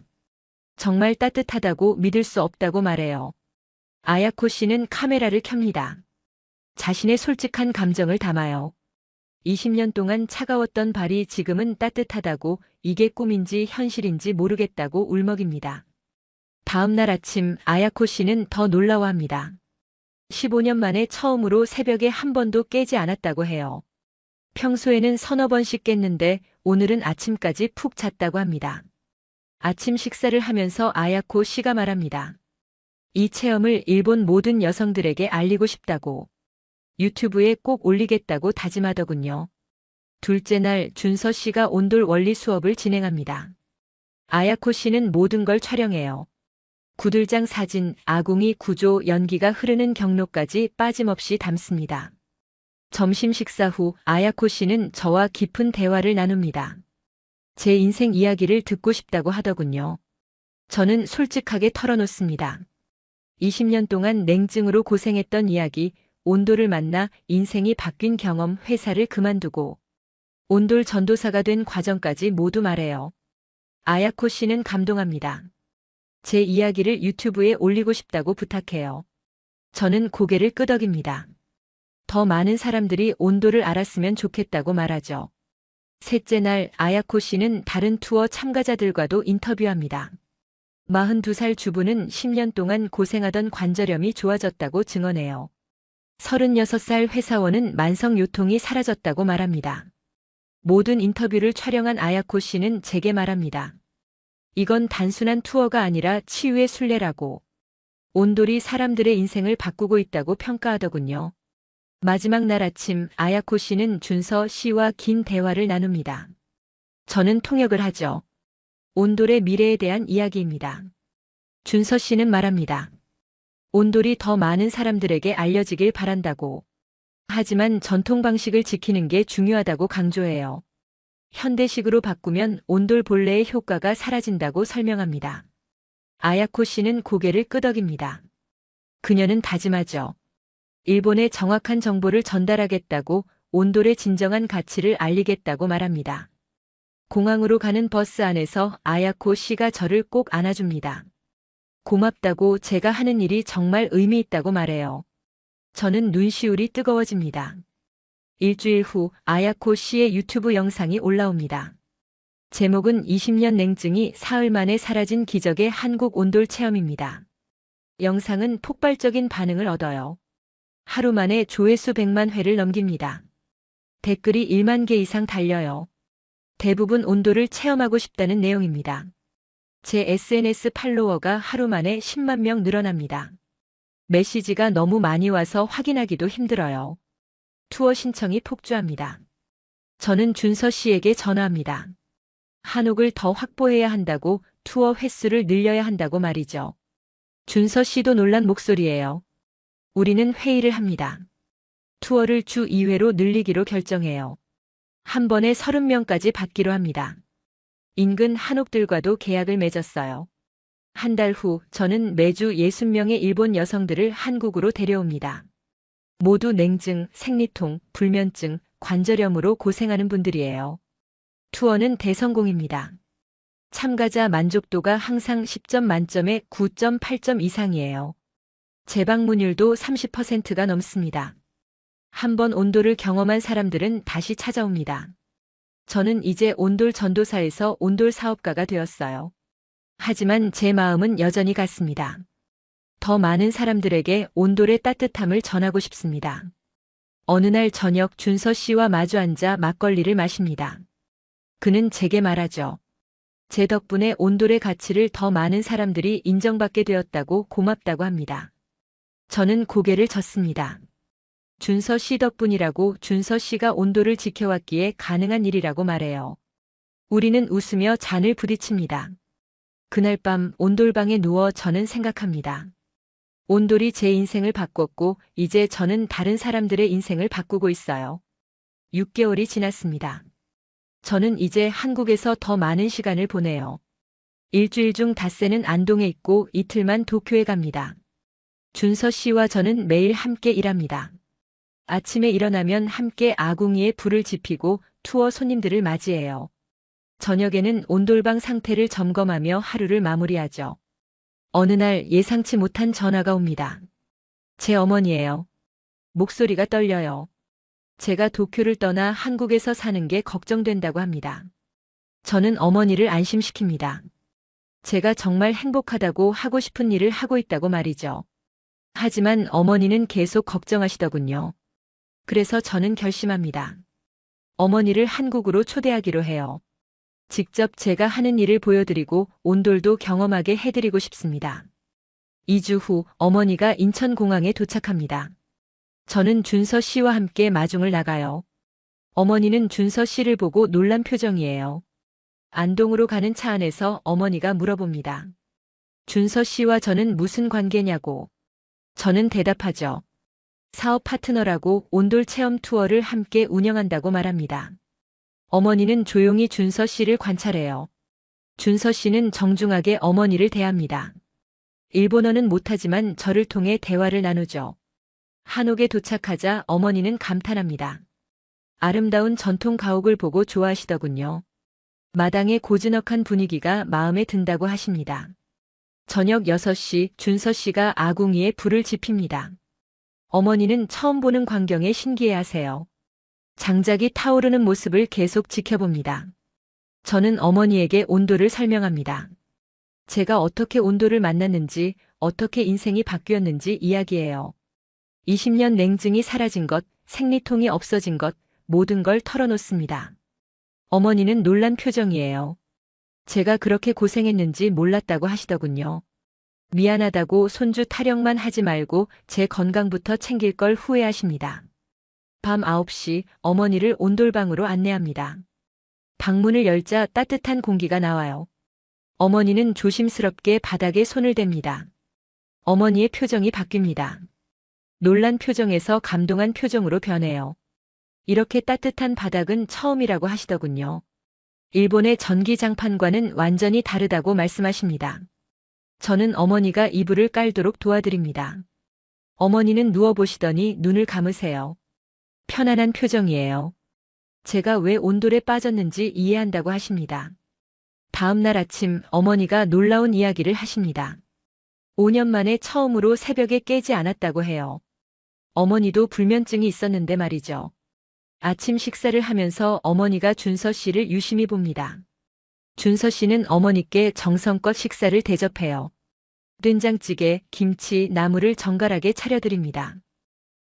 Speaker 1: 정말 따뜻하다고 믿을 수 없다고 말해요. 아야코 씨는 카메라를 켭니다. 자신의 솔직한 감정을 담아요. 20년 동안 차가웠던 발이 지금은 따뜻하다고, 이게 꿈인지 현실인지 모르겠다고 울먹입니다. 다음 날 아침 아야코 씨는 더 놀라워합니다. 15년 만에 처음으로 새벽에 한 번도 깨지 않았다고 해요. 평소에는 서너 번씩 깼는데 오늘은 아침까지 푹 잤다고 합니다. 아침 식사를 하면서 아야코 씨가 말합니다. 이 체험을 일본 모든 여성들에게 알리고 싶다고. 유튜브에 꼭 올리겠다고 다짐하더군요. 둘째 날 준서 씨가 온돌 원리 수업을 진행합니다. 아야코 씨는 모든 걸 촬영해요. 구들장 사진, 아궁이 구조, 연기가 흐르는 경로까지 빠짐없이 담습니다. 점심 식사 후 아야코 씨는 저와 깊은 대화를 나눕니다. 제 인생 이야기를 듣고 싶다고 하더군요. 저는 솔직하게 털어놓습니다. 20년 동안 냉증으로 고생했던 이야기, 온돌을 만나 인생이 바뀐 경험, 회사를 그만두고 온돌 전도사가 된 과정까지 모두 말해요. 아야코 씨는 감동합니다. 제 이야기를 유튜브에 올리고 싶다고 부탁해요. 저는 고개를 끄덕입니다. 더 많은 사람들이 온돌을 알았으면 좋겠다고 말하죠. 셋째 날 아야코 씨는 다른 투어 참가자들과도 인터뷰합니다. 42살 주부는 10년 동안 고생하던 관절염이 좋아졌다고 증언해요. 36살 회사원은 만성 요통이 사라졌다고 말합니다. 모든 인터뷰를 촬영한 아야코 씨는 제게 말합니다. 이건 단순한 투어가 아니라 치유의 순례라고. 온돌이 사람들의 인생을 바꾸고 있다고 평가하더군요. 마지막 날 아침 아야코 씨는 준서 씨와 긴 대화를 나눕니다. 저는 통역을 하죠. 온돌의 미래에 대한 이야기입니다. 준서 씨는 말합니다. 온돌이 더 많은 사람들에게 알려지길 바란다고. 하지만 전통 방식을 지키는 게 중요하다고 강조해요. 현대식으로 바꾸면 온돌 본래의 효과가 사라진다고 설명합니다. 아야코 씨는 고개를 끄덕입니다. 그녀는 다짐하죠. 일본에 정확한 정보를 전달하겠다고, 온돌의 진정한 가치를 알리겠다고 말합니다. 공항으로 가는 버스 안에서 아야코 씨가 저를 꼭 안아줍니다. 고맙다고, 제가 하는 일이 정말 의미 있다고 말해요. 저는 눈시울이 뜨거워집니다. 일주일 후 아야코 씨의 유튜브 영상이 올라옵니다. 제목은 20년 냉증이 사흘 만에 사라진 기적의 한국 온돌 체험입니다. 영상은 폭발적인 반응을 얻어요. 하루 만에 조회수 100만 회를 넘깁니다. 댓글이 1만 개 이상 달려요. 대부분 온돌을 체험하고 싶다는 내용입니다. 제 SNS 팔로워가 하루 만에 10만 명 늘어납니다. 메시지가 너무 많이 와서 확인하기도 힘들어요. 투어 신청이 폭주합니다. 저는 준서 씨에게 전화합니다. 한옥을 더 확보해야 한다고, 투어 횟수를 늘려야 한다고 말이죠. 준서 씨도 놀란 목소리예요. 우리는 회의를 합니다. 투어를 주 2회로 늘리기로 결정해요. 한 번에 30명까지 받기로 합니다. 인근 한옥들과도 계약을 맺었어요. 한 달 후 저는 매주 60명의 일본 여성들을 한국으로 데려옵니다. 모두 냉증, 생리통, 불면증, 관절염으로 고생하는 분들이에요. 투어는 대성공입니다. 참가자 만족도가 항상 10점 만점에 9.8점 이상이에요. 재방문율도 30%가 넘습니다. 한 번 온돌을 경험한 사람들은 다시 찾아옵니다. 저는 이제 온돌 전도사에서 온돌 사업가가 되었어요. 하지만 제 마음은 여전히 같습니다. 더 많은 사람들에게 온돌의 따뜻함을 전하고 싶습니다. 어느 날 저녁 준서 씨와 마주 앉아 막걸리를 마십니다. 그는 제게 말하죠. 제 덕분에 온돌의 가치를 더 많은 사람들이 인정받게 되었다고, 고맙다고 합니다. 저는 고개를 젓습니다. 준서 씨 덕분이라고, 준서 씨가 온돌을 지켜왔기에 가능한 일이라고 말해요. 우리는 웃으며 잔을 부딪힙니다. 그날 밤 온돌방에 누워 저는 생각합니다. 온돌이 제 인생을 바꿨고, 이제 저는 다른 사람들의 인생을 바꾸고 있어요. 6개월이 지났습니다. 저는 이제 한국에서 더 많은 시간을 보내요. 일주일 중 닷새는 안동에 있고 이틀만 도쿄에 갑니다. 준서 씨와 저는 매일 함께 일합니다. 아침에 일어나면 함께 아궁이에 불을 지피고 투어 손님들을 맞이해요. 저녁에는 온돌방 상태를 점검하며 하루를 마무리하죠. 어느 날 예상치 못한 전화가 옵니다. 제 어머니예요. 목소리가 떨려요. 제가 도쿄를 떠나 한국에서 사는 게 걱정된다고 합니다. 저는 어머니를 안심시킵니다. 제가 정말 행복하다고, 하고 싶은 일을 하고 있다고 말이죠. 하지만 어머니는 계속 걱정하시더군요. 그래서 저는 결심합니다. 어머니를 한국으로 초대하기로 해요. 직접 제가 하는 일을 보여드리고 온돌도 경험하게 해드리고 싶습니다. 2주 후 어머니가 인천공항에 도착합니다. 저는 준서 씨와 함께 마중을 나가요. 어머니는 준서 씨를 보고 놀란 표정이에요. 안동으로 가는 차 안에서 어머니가 물어봅니다. 준서 씨와 저는 무슨 관계냐고. 저는 대답하죠. 사업 파트너라고 온돌 체험 투어를 함께 운영한다고 말합니다. 어머니는 조용히 준서 씨를 관찰해요. 준서 씨는 정중하게 어머니를 대합니다. 일본어는 못하지만 저를 통해 대화를 나누죠. 한옥에 도착하자 어머니는 감탄합니다. 아름다운 전통 가옥을 보고 좋아하시더군요. 마당의 고즈넉한 분위기가 마음에 든다고 하십니다. 저녁 6시 준서 씨가 아궁이에 불을 지핍니다. 어머니는 처음 보는 광경에 신기해하세요. 장작이 타오르는 모습을 계속 지켜봅니다. 저는 어머니에게 온도를 설명합니다. 제가 어떻게 온도를 만났는지, 어떻게 인생이 바뀌었는지 이야기해요. 20년 냉증이 사라진 것, 생리통이 없어진 것, 모든 걸 털어놓습니다. 어머니는 놀란 표정이에요. 제가 그렇게 고생했는지 몰랐다고 하시더군요. 미안하다고 손주 타령만 하지 말고 제 건강부터 챙길 걸 후회하십니다. 밤 9시 어머니를 온돌방으로 안내합니다. 방문을 열자 따뜻한 공기가 나와요. 어머니는 조심스럽게 바닥에 손을 댑니다. 어머니의 표정이 바뀝니다. 놀란 표정에서 감동한 표정으로 변해요. 이렇게 따뜻한 바닥은 처음이라고 하시더군요. 일본의 전기장판과는 완전히 다르다고 말씀하십니다. 저는 어머니가 이불을 깔도록 도와드립니다. 어머니는 누워보시더니 눈을 감으세요. 편안한 표정이에요. 제가 왜 온돌에 빠졌는지 이해한다고 하십니다. 다음 날 아침 어머니가 놀라운 이야기를 하십니다. 5년 만에 처음으로 새벽에 깨지 않았다고 해요. 어머니도 불면증이 있었는데 말이죠. 아침 식사를 하면서 어머니가 준서 씨를 유심히 봅니다. 준서 씨는 어머니께 정성껏 식사를 대접해요. 된장찌개, 김치, 나물을 정갈하게 차려드립니다.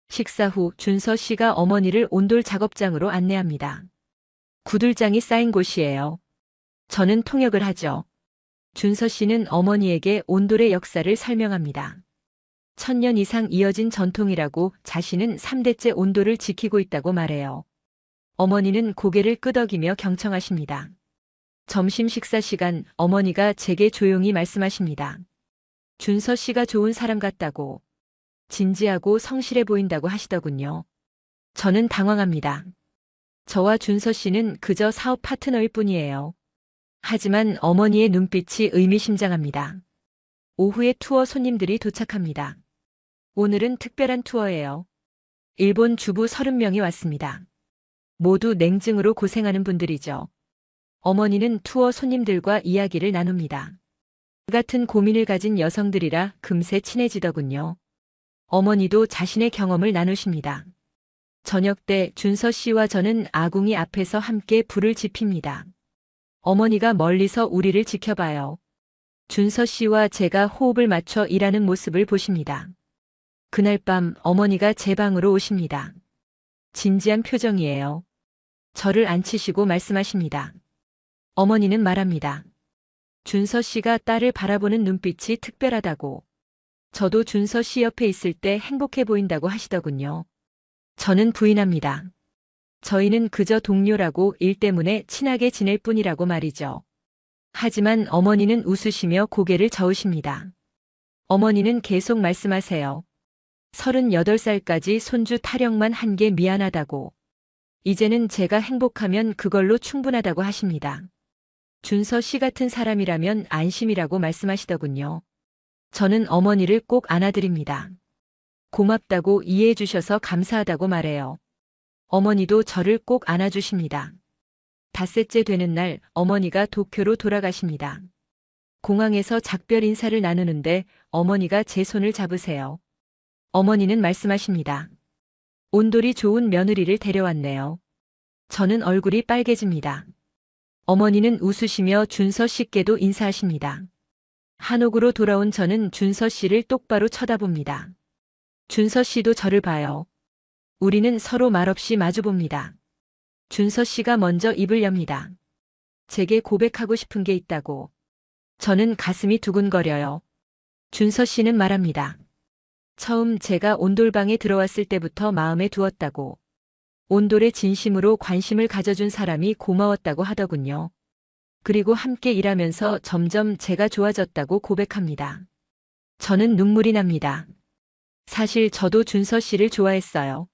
Speaker 1: 식사 후 준서 씨가 어머니를 온돌 작업장으로 안내합니다. 구들장이 쌓인 곳이에요. 저는 통역을 하죠. 준서 씨는 어머니에게 온돌의 역사를 설명합니다. 1000년 이상 이어진 전통이라고 자신은 3대째 온돌을 지키고 있다고 말해요. 어머니는 고개를 끄덕이며 경청하십니다. 점심 식사 시간 어머니가 제게 조용히 말씀하십니다. 준서 씨가 좋은 사람 같다고. 진지하고 성실해 보인다고 하시더군요. 저는 당황합니다. 저와 준서 씨는 그저 사업 파트너일 뿐이에요. 하지만 어머니의 눈빛이 의미심장합니다. 오후에 투어 손님들이 도착합니다. 오늘은 특별한 투어예요. 일본 주부 30명이 왔습니다. 모두 냉증으로 고생하는 분들이죠. 어머니는 투어 손님들과 이야기를 나눕니다. 같은 고민을 가진 여성들이라 금세 친해지더군요. 어머니도 자신의 경험을 나누십니다. 저녁 때 준서 씨와 저는 아궁이 앞에서 함께 불을 지핍니다. 어머니가 멀리서 우리를 지켜봐요. 준서 씨와 제가 호흡을 맞춰 일하는 모습을 보십니다. 그날 밤 어머니가 제 방으로 오십니다. 진지한 표정이에요. 저를 앉히시고 말씀하십니다. 어머니는 말합니다. 준서 씨가 딸을 바라보는 눈빛이 특별하다고. 저도 준서 씨 옆에 있을 때 행복해 보인다고 하시더군요. 저는 부인합니다. 저희는 그저 동료라고 일 때문에 친하게 지낼 뿐이라고 말이죠. 하지만 어머니는 웃으시며 고개를 저으십니다. 어머니는 계속 말씀하세요. 38살까지 손주 타령만 한 게 미안하다고. 이제는 제가 행복하면 그걸로 충분하다고 하십니다. 준서 씨 같은 사람이라면 안심이라고 말씀하시더군요. 저는 어머니를 꼭 안아드립니다. 고맙다고 이해해 주셔서 감사하다고 말해요. 어머니도 저를 꼭 안아주십니다. 닷새째 되는 날 어머니가 도쿄로 돌아가십니다. 공항에서 작별 인사를 나누는데 어머니가 제 손을 잡으세요. 어머니는 말씀하십니다. 온돌이 좋은 며느리를 데려왔네요. 저는 얼굴이 빨개집니다. 어머니는 웃으시며 준서 씨께도 인사하십니다. 한옥으로 돌아온 저는 준서 씨를 똑바로 쳐다봅니다. 준서 씨도 저를 봐요. 우리는 서로 말없이 마주봅니다. 준서 씨가 먼저 입을 엽니다. 제게 고백하고 싶은 게 있다고. 저는 가슴이 두근거려요. 준서 씨는 말합니다. 처음 제가 온돌방에 들어왔을 때부터 마음에 두었다고. 온돌에 진심으로 관심을 가져준 사람이 고마웠다고 하더군요. 그리고 함께 일하면서 점점 제가 좋아졌다고 고백합니다. 저는 눈물이 납니다. 사실 저도 준서 씨를 좋아했어요.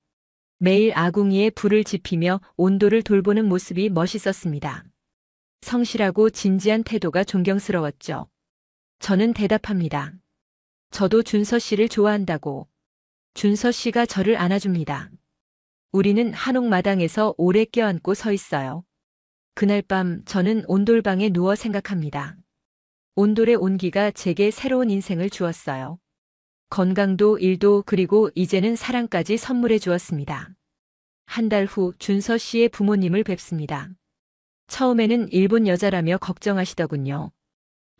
Speaker 1: 매일 아궁이에 불을 지피며 온돌을 돌보는 모습이 멋있었습니다. 성실하고 진지한 태도가 존경스러웠죠. 저는 대답합니다. 저도 준서 씨를 좋아한다고. 준서 씨가 저를 안아줍니다. 우리는 한옥마당에서 오래 껴안고 서 있어요. 그날 밤 저는 온돌방에 누워 생각합니다. 온돌의 온기가 제게 새로운 인생을 주었어요. 건강도 일도 그리고 이제는 사랑까지 선물해 주었습니다. 한 달 후 준서 씨의 부모님을 뵙습니다. 처음에는 일본 여자라며 걱정하시더군요.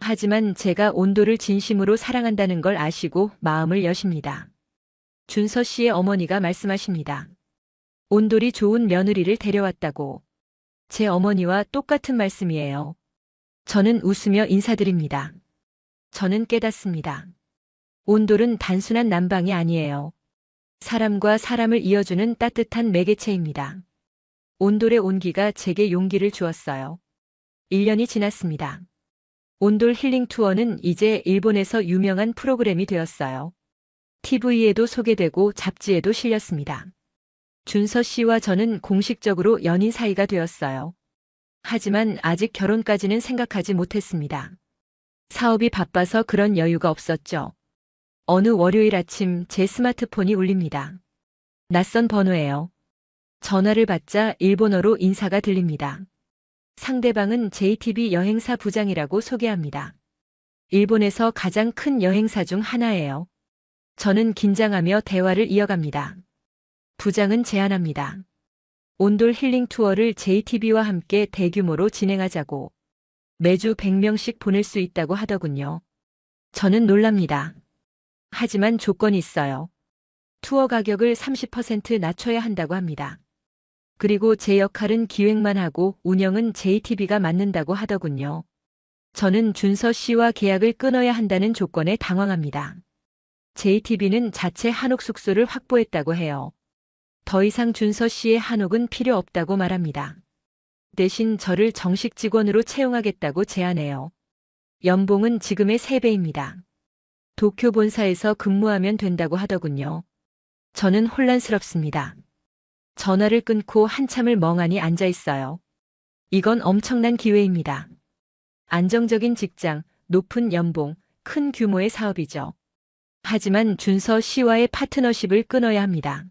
Speaker 1: 하지만 제가 온돌을 진심으로 사랑한다는 걸 아시고 마음을 여십니다. 준서 씨의 어머니가 말씀하십니다. 온돌이 좋은 며느리를 데려왔다고. 제 어머니와 똑같은 말씀이에요. 저는 웃으며 인사드립니다. 저는 깨닫습니다. 온돌은 단순한 난방이 아니에요. 사람과 사람을 이어주는 따뜻한 매개체입니다. 온돌의 온기가 제게 용기를 주었어요. 1년이 지났습니다. 온돌 힐링 투어는 이제 일본에서 유명한 프로그램이 되었어요. TV에도 소개되고 잡지에도 실렸습니다. 준서 씨와 저는 공식적으로 연인 사이가 되었어요. 하지만 아직 결혼까지는 생각하지 못했습니다. 사업이 바빠서 그런 여유가 없었죠. 어느 월요일 아침 제 스마트폰이 울립니다. 낯선 번호예요. 전화를 받자 일본어로 인사가 들립니다. 상대방은 JTB 여행사 부장이라고 소개합니다. 일본에서 가장 큰 여행사 중 하나예요. 저는 긴장하며 대화를 이어갑니다. 부장은 제안합니다. 온돌 힐링 투어를 JTB와 함께 대규모로 진행하자고. 매주 100명씩 보낼 수 있다고 하더군요. 저는 놀랍니다. 하지만 조건이 있어요. 투어 가격을 30% 낮춰야 한다고 합니다. 그리고 제 역할은 기획만 하고 운영은 JTB가 맡는다고 하더군요. 저는 준서 씨와 계약을 끊어야 한다는 조건에 당황합니다. JTB는 자체 한옥 숙소를 확보했다고 해요. 더 이상 준서 씨의 한옥은 필요 없다고 말합니다. 대신 저를 정식 직원으로 채용하겠다고 제안해요. 연봉은 지금의 3배입니다. 도쿄 본사에서 근무하면 된다고 하더군요. 저는 혼란스럽습니다. 전화를 끊고 한참을 멍하니 앉아 있어요. 이건 엄청난 기회입니다. 안정적인 직장, 높은 연봉, 큰 규모의 사업이죠. 하지만 준서 씨와의 파트너십을 끊어야 합니다.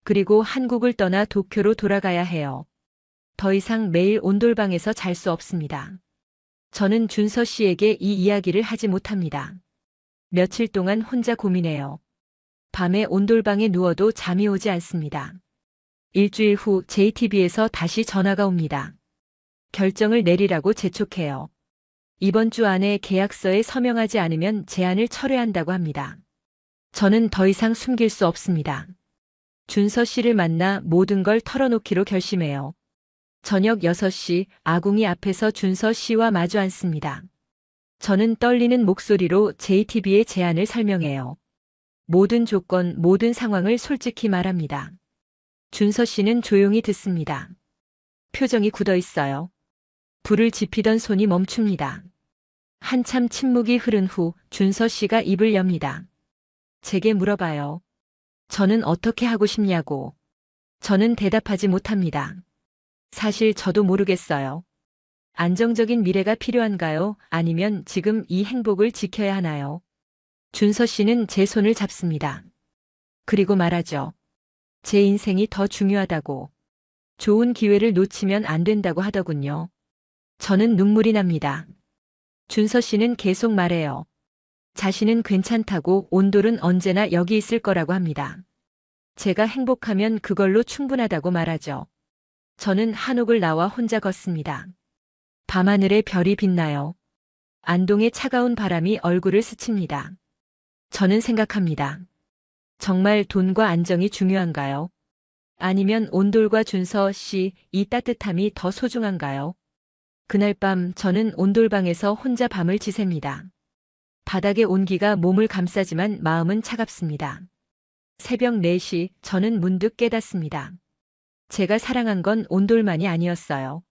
Speaker 1: 그리고 한국을 떠나 도쿄로 돌아가야 해요. 더 이상 매일 온돌방에서 잘 수 없습니다. 저는 준서 씨에게 이 이야기를 하지 못합니다. 며칠 동안 혼자 고민해요. 밤에 온돌방에 누워도 잠이 오지 않습니다. 일주일 후 JTB에서 다시 전화가 옵니다. 결정을 내리라고 재촉해요. 이번 주 안에 계약서에 서명하지 않으면 제안을 철회한다고 합니다. 저는 더 이상 숨길 수 없습니다. 준서 씨를 만나 모든 걸 털어놓기로 결심해요. 저녁 6시 아궁이 앞에서 준서 씨와 마주 앉습니다. 저는 떨리는 목소리로 JTB의 제안을 설명해요. 모든 조건, 모든 상황을 솔직히 말합니다. 준서 씨는 조용히 듣습니다. 표정이 굳어 있어요. 불을 지피던 손이 멈춥니다. 한참 침묵이 흐른 후 준서 씨가 입을 엽니다. 제게 물어봐요. 저는 어떻게 하고 싶냐고. 저는 대답하지 못합니다. 사실 저도 모르겠어요. 안정적인 미래가 필요한가요? 아니면 지금 이 행복을 지켜야 하나요? 준서 씨는 제 손을 잡습니다. 그리고 말하죠. 제 인생이 더 중요하다고. 좋은 기회를 놓치면 안 된다고 하더군요. 저는 눈물이 납니다. 준서 씨는 계속 말해요. 자신은 괜찮다고 온돌은 언제나 여기 있을 거라고 합니다. 제가 행복하면 그걸로 충분하다고 말하죠. 저는 한옥을 나와 혼자 걷습니다. 밤하늘에 별이 빛나요. 안동의 차가운 바람이 얼굴을 스칩니다. 저는 생각합니다. 정말 돈과 안정이 중요한가요? 아니면 온돌과 준서 씨, 이 따뜻함이 더 소중한가요? 그날 밤 저는 온돌방에서 혼자 밤을 지새입니다. 바닥의 온기가 몸을 감싸지만 마음은 차갑습니다. 새벽 4시 저는 문득 깨닫습니다. 제가 사랑한 건 온돌만이 아니었어요.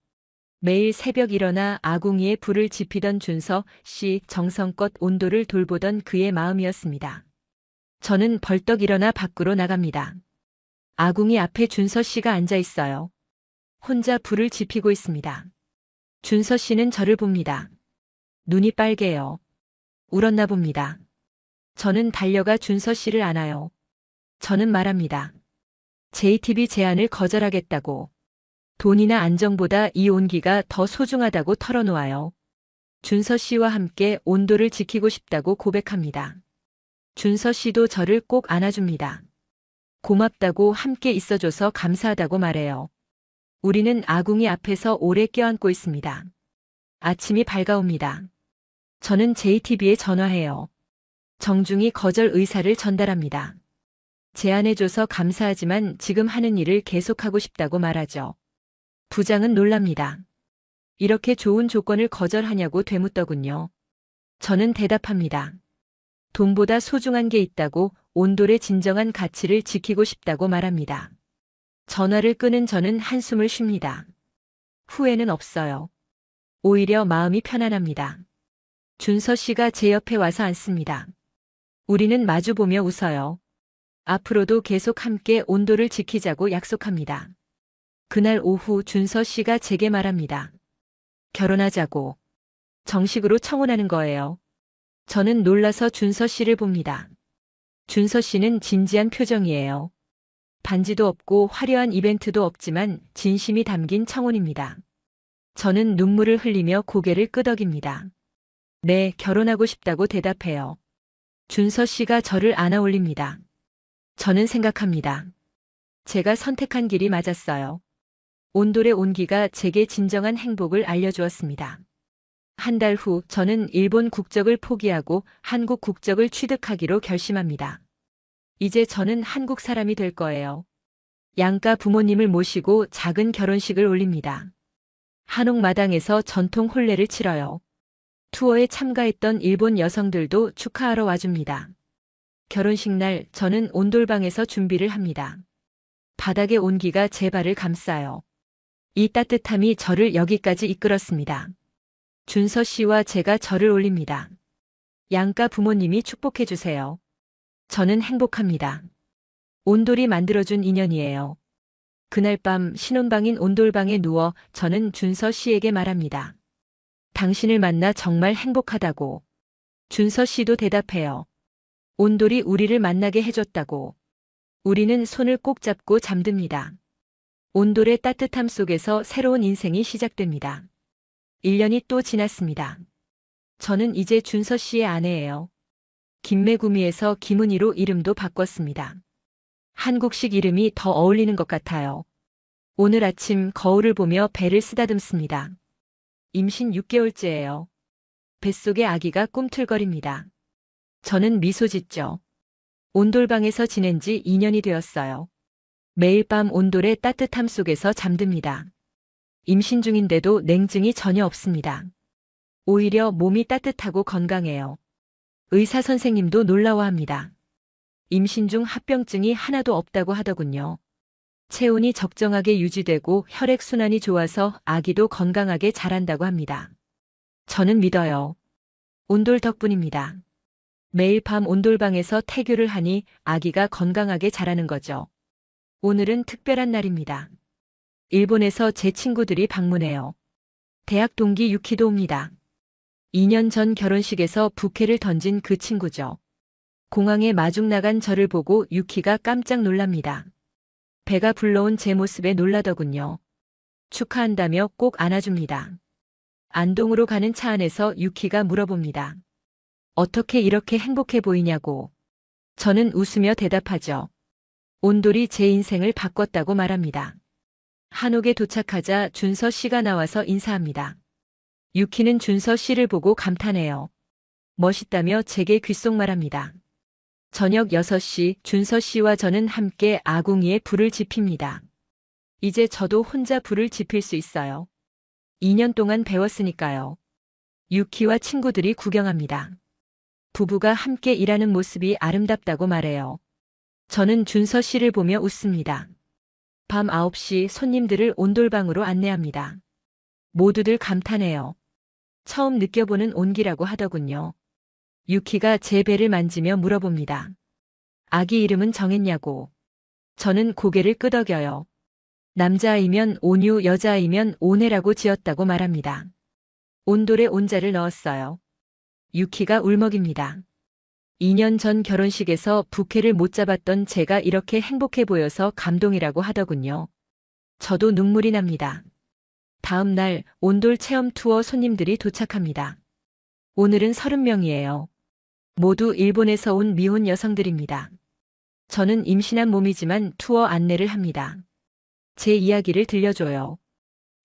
Speaker 1: 매일 새벽 일어나 아궁이에 불을 지피던 준서 씨, 정성껏 온돌을 돌보던 그의 마음이었습니다. 저는 벌떡 일어나 밖으로 나갑니다. 아궁이 앞에 준서 씨가 앉아 있어요. 혼자 불을 지피고 있습니다. 준서 씨는 저를 봅니다. 눈이 빨개요. 울었나 봅니다. 저는 달려가 준서 씨를 안아요. 저는 말합니다. JTB 제안을 거절하겠다고. 돈이나 안정보다 이 온기가 더 소중하다고 털어놓아요. 준서 씨와 함께 온도를 지키고 싶다고 고백합니다. 준서 씨도 저를 꼭 안아줍니다. 고맙다고 함께 있어줘서 감사하다고 말해요. 우리는 아궁이 앞에서 오래 껴안고 있습니다. 아침이 밝아옵니다. 저는 JTB에 전화해요. 정중히 거절 의사를 전달합니다. 제안해줘서 감사하지만 지금 하는 일을 계속하고 싶다고 말하죠. 부장은 놀랍니다. 이렇게 좋은 조건을 거절하냐고 되묻더군요. 저는 대답합니다. 돈보다 소중한 게 있다고 온돌의 진정한 가치를 지키고 싶다고 말합니다. 전화를 끄는 저는 한숨을 쉽니다. 후회는 없어요. 오히려 마음이 편안합니다. 준서 씨가 제 옆에 와서 앉습니다. 우리는 마주보며 웃어요. 앞으로도 계속 함께 온도를 지키자고 약속합니다. 그날 오후 준서 씨가 제게 말합니다. 결혼하자고. 정식으로 청혼하는 거예요. 저는 놀라서 준서 씨를 봅니다. 준서 씨는 진지한 표정이에요. 반지도 없고 화려한 이벤트도 없지만 진심이 담긴 청혼입니다. 저는 눈물을 흘리며 고개를 끄덕입니다. 네, 결혼하고 싶다고 대답해요. 준서 씨가 저를 안아 올립니다. 저는 생각합니다. 제가 선택한 길이 맞았어요. 온돌의 온기가 제게 진정한 행복을 알려주었습니다. 한 달 후 저는 일본 국적을 포기하고 한국 국적을 취득하기로 결심합니다. 이제 저는 한국 사람이 될 거예요. 양가 부모님을 모시고 작은 결혼식을 올립니다. 한옥마당에서 전통 혼례를 치러요. 투어에 참가했던 일본 여성들도 축하하러 와줍니다. 결혼식 날 저는 온돌방에서 준비를 합니다. 바닥의 온기가 제 발을 감싸요. 이 따뜻함이 저를 여기까지 이끌었습니다. 준서 씨와 제가 절을 올립니다. 양가 부모님이 축복해 주세요. 저는 행복합니다. 온돌이 만들어준 인연이에요. 그날 밤 신혼방인 온돌방에 누워 저는 준서 씨에게 말합니다. 당신을 만나 정말 행복하다고. 준서 씨도 대답해요. 온돌이 우리를 만나게 해줬다고. 우리는 손을 꼭 잡고 잠듭니다. 온돌의 따뜻함 속에서 새로운 인생이 시작됩니다. 1년이 또 지났습니다. 저는 이제 준서 씨의 아내예요. 김매구미에서 김은희로 이름도 바꿨습니다. 한국식 이름이 더 어울리는 것 같아요. 오늘 아침 거울을 보며 배를 쓰다듬습니다. 임신 6개월째예요. 뱃속에 아기가 꿈틀거립니다. 저는 미소 짓죠. 온돌방에서 지낸 지 2년이 되었어요. 매일 밤 온돌의 따뜻함 속에서 잠듭니다. 임신 중인데도 냉증이 전혀 없습니다. 오히려 몸이 따뜻하고 건강해요. 의사 선생님도 놀라워합니다. 임신 중 합병증이 하나도 없다고 하더군요. 체온이 적정하게 유지되고 혈액순환이 좋아서 아기도 건강하게 자란다고 합니다. 저는 믿어요. 온돌 덕분입니다. 매일 밤 온돌방에서 태교를 하니 아기가 건강하게 자라는 거죠. 오늘은 특별한 날입니다. 일본에서 제 친구들이 방문해요. 대학 동기 유키도 옵니다. 2년 전 결혼식에서 부케를 던진 그 친구죠. 공항에 마중 나간 저를 보고 유키가 깜짝 놀랍니다. 배가 불러온 제 모습에 놀라더군요. 축하한다며 꼭 안아줍니다. 안동으로 가는 차 안에서 유키가 물어봅니다. 어떻게 이렇게 행복해 보이냐고. 저는 웃으며 대답하죠. 온돌이 제 인생을 바꿨다고 말합니다. 한옥에 도착하자 준서 씨가 나와서 인사합니다. 유키는 준서 씨를 보고 감탄해요. 멋있다며 제게 귓속말합니다. 저녁 6시 준서 씨와 저는 함께 아궁이에 불을 지핍니다. 이제 저도 혼자 불을 지필 수 있어요. 2년 동안 배웠으니까요. 유키와 친구들이 구경합니다. 부부가 함께 일하는 모습이 아름답다고 말해요. 저는 준서 씨를 보며 웃습니다. 밤 9시 손님들을 온돌방으로 안내합니다. 모두들 감탄해요. 처음 느껴보는 온기라고 하더군요. 유키가 제 배를 만지며 물어봅니다. 아기 이름은 정했냐고. 저는 고개를 끄덕여요. 남자아이면 온유, 여자아이면 오네라고 지었다고 말합니다. 온돌에 온자를 넣었어요. 유키가 울먹입니다. 2년 전 결혼식에서 부케를 못 잡았던 제가 이렇게 행복해 보여서 감동이라고 하더군요. 저도 눈물이 납니다. 다음 날 온돌 체험 투어 손님들이 도착합니다. 오늘은 30명이에요. 모두 일본에서 온 미혼 여성들입니다. 저는 임신한 몸이지만 투어 안내를 합니다. 제 이야기를 들려줘요.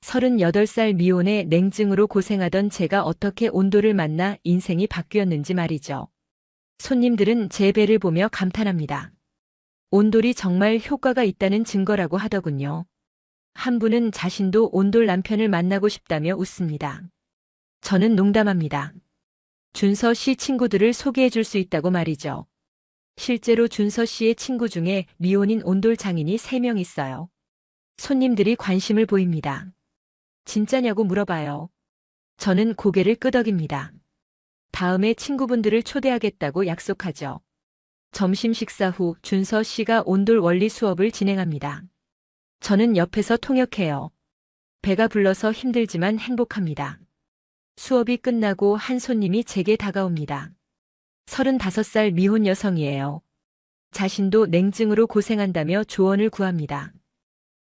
Speaker 1: 38살 미혼의 냉증으로 고생하던 제가 어떻게 온돌을 만나 인생이 바뀌었는지 말이죠. 손님들은 제 배를 보며 감탄합니다. 온돌이 정말 효과가 있다는 증거라고 하더군요. 한 분은 자신도 온돌 남편을 만나고 싶다며 웃습니다. 저는 농담합니다. 준서 씨 친구들을 소개해 줄 수 있다고 말이죠. 실제로 준서 씨의 친구 중에 미혼인 온돌 장인이 3명 있어요. 손님들이 관심을 보입니다. 진짜냐고 물어봐요. 저는 고개를 끄덕입니다. 다음에 친구분들을 초대하겠다고 약속하죠. 점심 식사 후 준서 씨가 온돌 원리 수업을 진행합니다. 저는 옆에서 통역해요. 배가 불러서 힘들지만 행복합니다. 수업이 끝나고 한 손님이 제게 다가옵니다. 35살 미혼 여성이에요. 자신도 냉증으로 고생한다며 조언을 구합니다.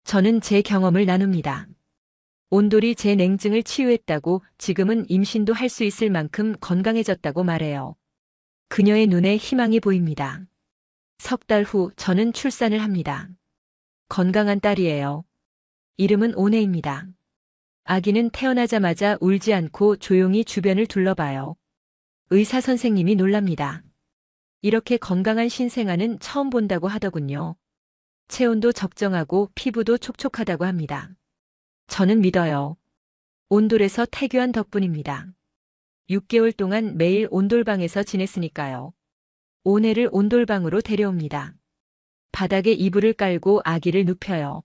Speaker 1: 저는 제 경험을 나눕니다. 온돌이 제 냉증을 치유했다고 지금은 임신도 할 수 있을 만큼 건강해졌다고 말해요. 그녀의 눈에 희망이 보입니다. 석 달 후 저는 출산을 합니다. 건강한 딸이에요. 이름은 오네입니다. 아기는 태어나자마자 울지 않고 조용히 주변을 둘러봐요. 의사 선생님이 놀랍니다. 이렇게 건강한 신생아는 처음 본다고 하더군요. 체온도 적정하고 피부도 촉촉하다고 합니다. 저는 믿어요. 온돌에서 태교한 덕분입니다. 6개월 동안 매일 온돌방에서 지냈으니까요. 오네를 온돌방으로 데려옵니다. 바닥에 이불을 깔고 아기를 눕혀요.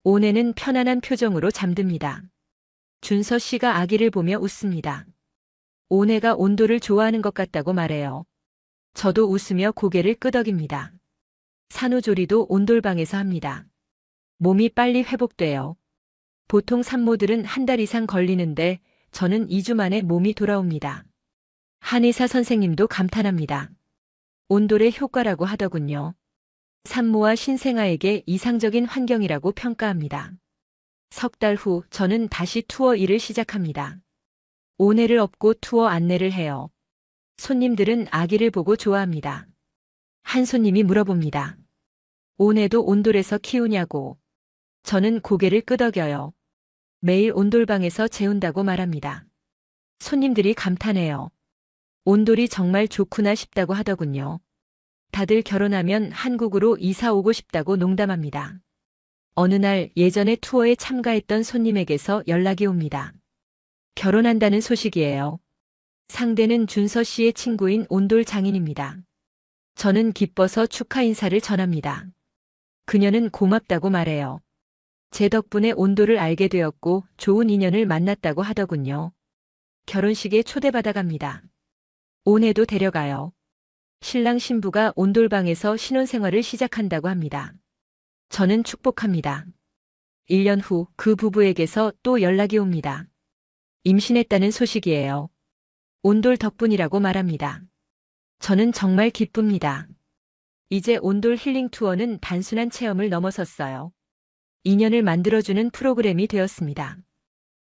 Speaker 1: 오네는 편안한 표정으로 잠듭니다. 준서 씨가 아기를 보며 웃습니다. 오네가 온돌을 좋아하는 것 같다고 말해요. 저도 웃으며 고개를 끄덕입니다. 산후조리도 온돌방에서 합니다. 몸이 빨리 회복돼요. 보통 산모들은 한 달 이상 걸리는데 저는 2주 만에 몸이 돌아옵니다. 한의사 선생님도 감탄합니다. 온돌의 효과라고 하더군요. 산모와 신생아에게 이상적인 환경이라고 평가합니다. 석 달 후 저는 다시 투어 일을 시작합니다. 오네를 업고 투어 안내를 해요. 손님들은 아기를 보고 좋아합니다. 한 손님이 물어봅니다. 오네도 온돌에서 키우냐고. 저는 고개를 끄덕여요. 매일 온돌방에서 재운다고 말합니다. 손님들이 감탄해요. 온돌이 정말 좋구나 싶다고 하더군요. 다들 결혼하면 한국으로 이사 오고 싶다고 농담합니다. 어느 날 예전에 투어에 참가했던 손님에게서 연락이 옵니다. 결혼한다는 소식이에요. 상대는 준서 씨의 친구인 온돌 장인입니다. 저는 기뻐서 축하 인사를 전합니다. 그녀는 고맙다고 말해요. 제 덕분에 온돌을 알게 되었고 좋은 인연을 만났다고 하더군요. 결혼식에 초대받아 갑니다. 오네도 데려가요. 신랑 신부가 온돌방에서 신혼생활을 시작한다고 합니다. 저는 축복합니다. 1년 후 그 부부에게서 또 연락이 옵니다. 임신했다는 소식이에요. 온돌 덕분이라고 말합니다. 저는 정말 기쁩니다. 이제 온돌 힐링 투어는 단순한 체험을 넘어섰어요. 인연을 만들어주는 프로그램이 되었습니다.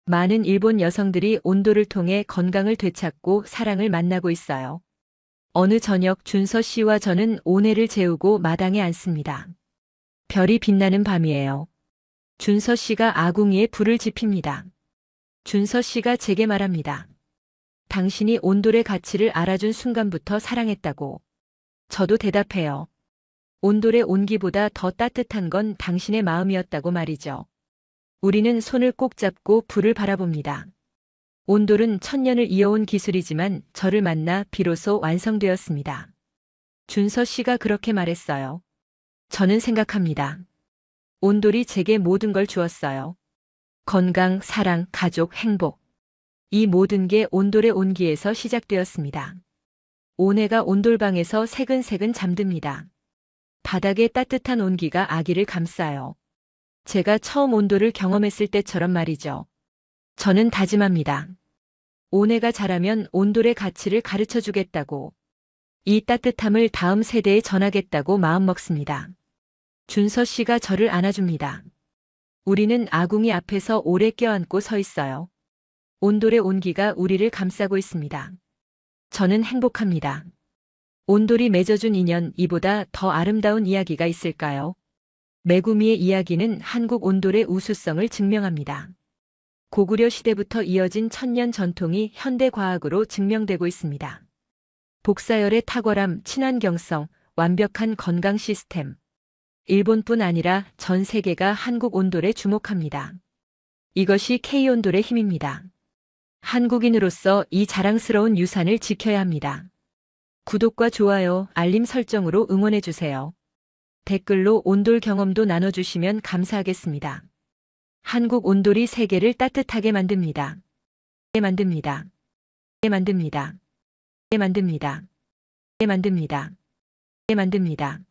Speaker 1: 많은 일본 여성들이 온돌을 통해 건강을 되찾고 사랑을 만나고 있어요. 어느 저녁 준서 씨와 저는 오네를 재우고 마당에 앉습니다. 별이 빛나는 밤이에요. 준서 씨가 아궁이에 불을 지핍니다. 준서 씨가 제게 말합니다. 당신이 온돌의 가치를 알아준 순간부터 사랑했다고. 저도 대답해요. 온돌의 온기보다 더 따뜻한 건 당신의 마음이었다고 말이죠. 우리는 손을 꼭 잡고 불을 바라봅니다. 온돌은 천년을 이어온 기술이지만 저를 만나 비로소 완성되었습니다. 준서 씨가 그렇게 말했어요. 저는 생각합니다. 온돌이 제게 모든 걸 주었어요. 건강, 사랑, 가족, 행복. 이 모든 게 온돌의 온기에서 시작되었습니다. 온해가 온돌방에서 새근새근 잠듭니다. 바닥에 따뜻한 온기가 아기를 감싸요. 제가 처음 온돌을 경험했을 때처럼 말이죠. 저는 다짐합니다. 온해가 자라면 온돌의 가치를 가르쳐 주겠다고. 이 따뜻함을 다음 세대에 전하겠다고 마음먹습니다. 준서 씨가 저를 안아줍니다. 우리는 아궁이 앞에서 오래 껴안고 서 있어요. 온돌의 온기가 우리를 감싸고 있습니다. 저는 행복합니다. 온돌이 맺어준 인연, 이보다 더 아름다운 이야기가 있을까요? 메구미의 이야기는 한국 온돌의 우수성을 증명합니다. 고구려 시대부터 이어진 천년 전통이 현대 과학으로 증명되고 있습니다. 복사열의 탁월함, 친환경성, 완벽한 건강 시스템. 일본뿐 아니라 전 세계가 한국 온돌에 주목합니다. 이것이 K온돌의 힘입니다. 한국인으로서 이 자랑스러운 유산을 지켜야 합니다. 구독과 좋아요, 알림 설정으로 응원해주세요. 댓글로 온돌 경험도 나눠주시면 감사하겠습니다. 한국 온돌이 세계를 따뜻하게 만듭니다. 만듭니다. 만듭니다. 만듭니다. 만듭니다. 만듭니다. 만듭니다.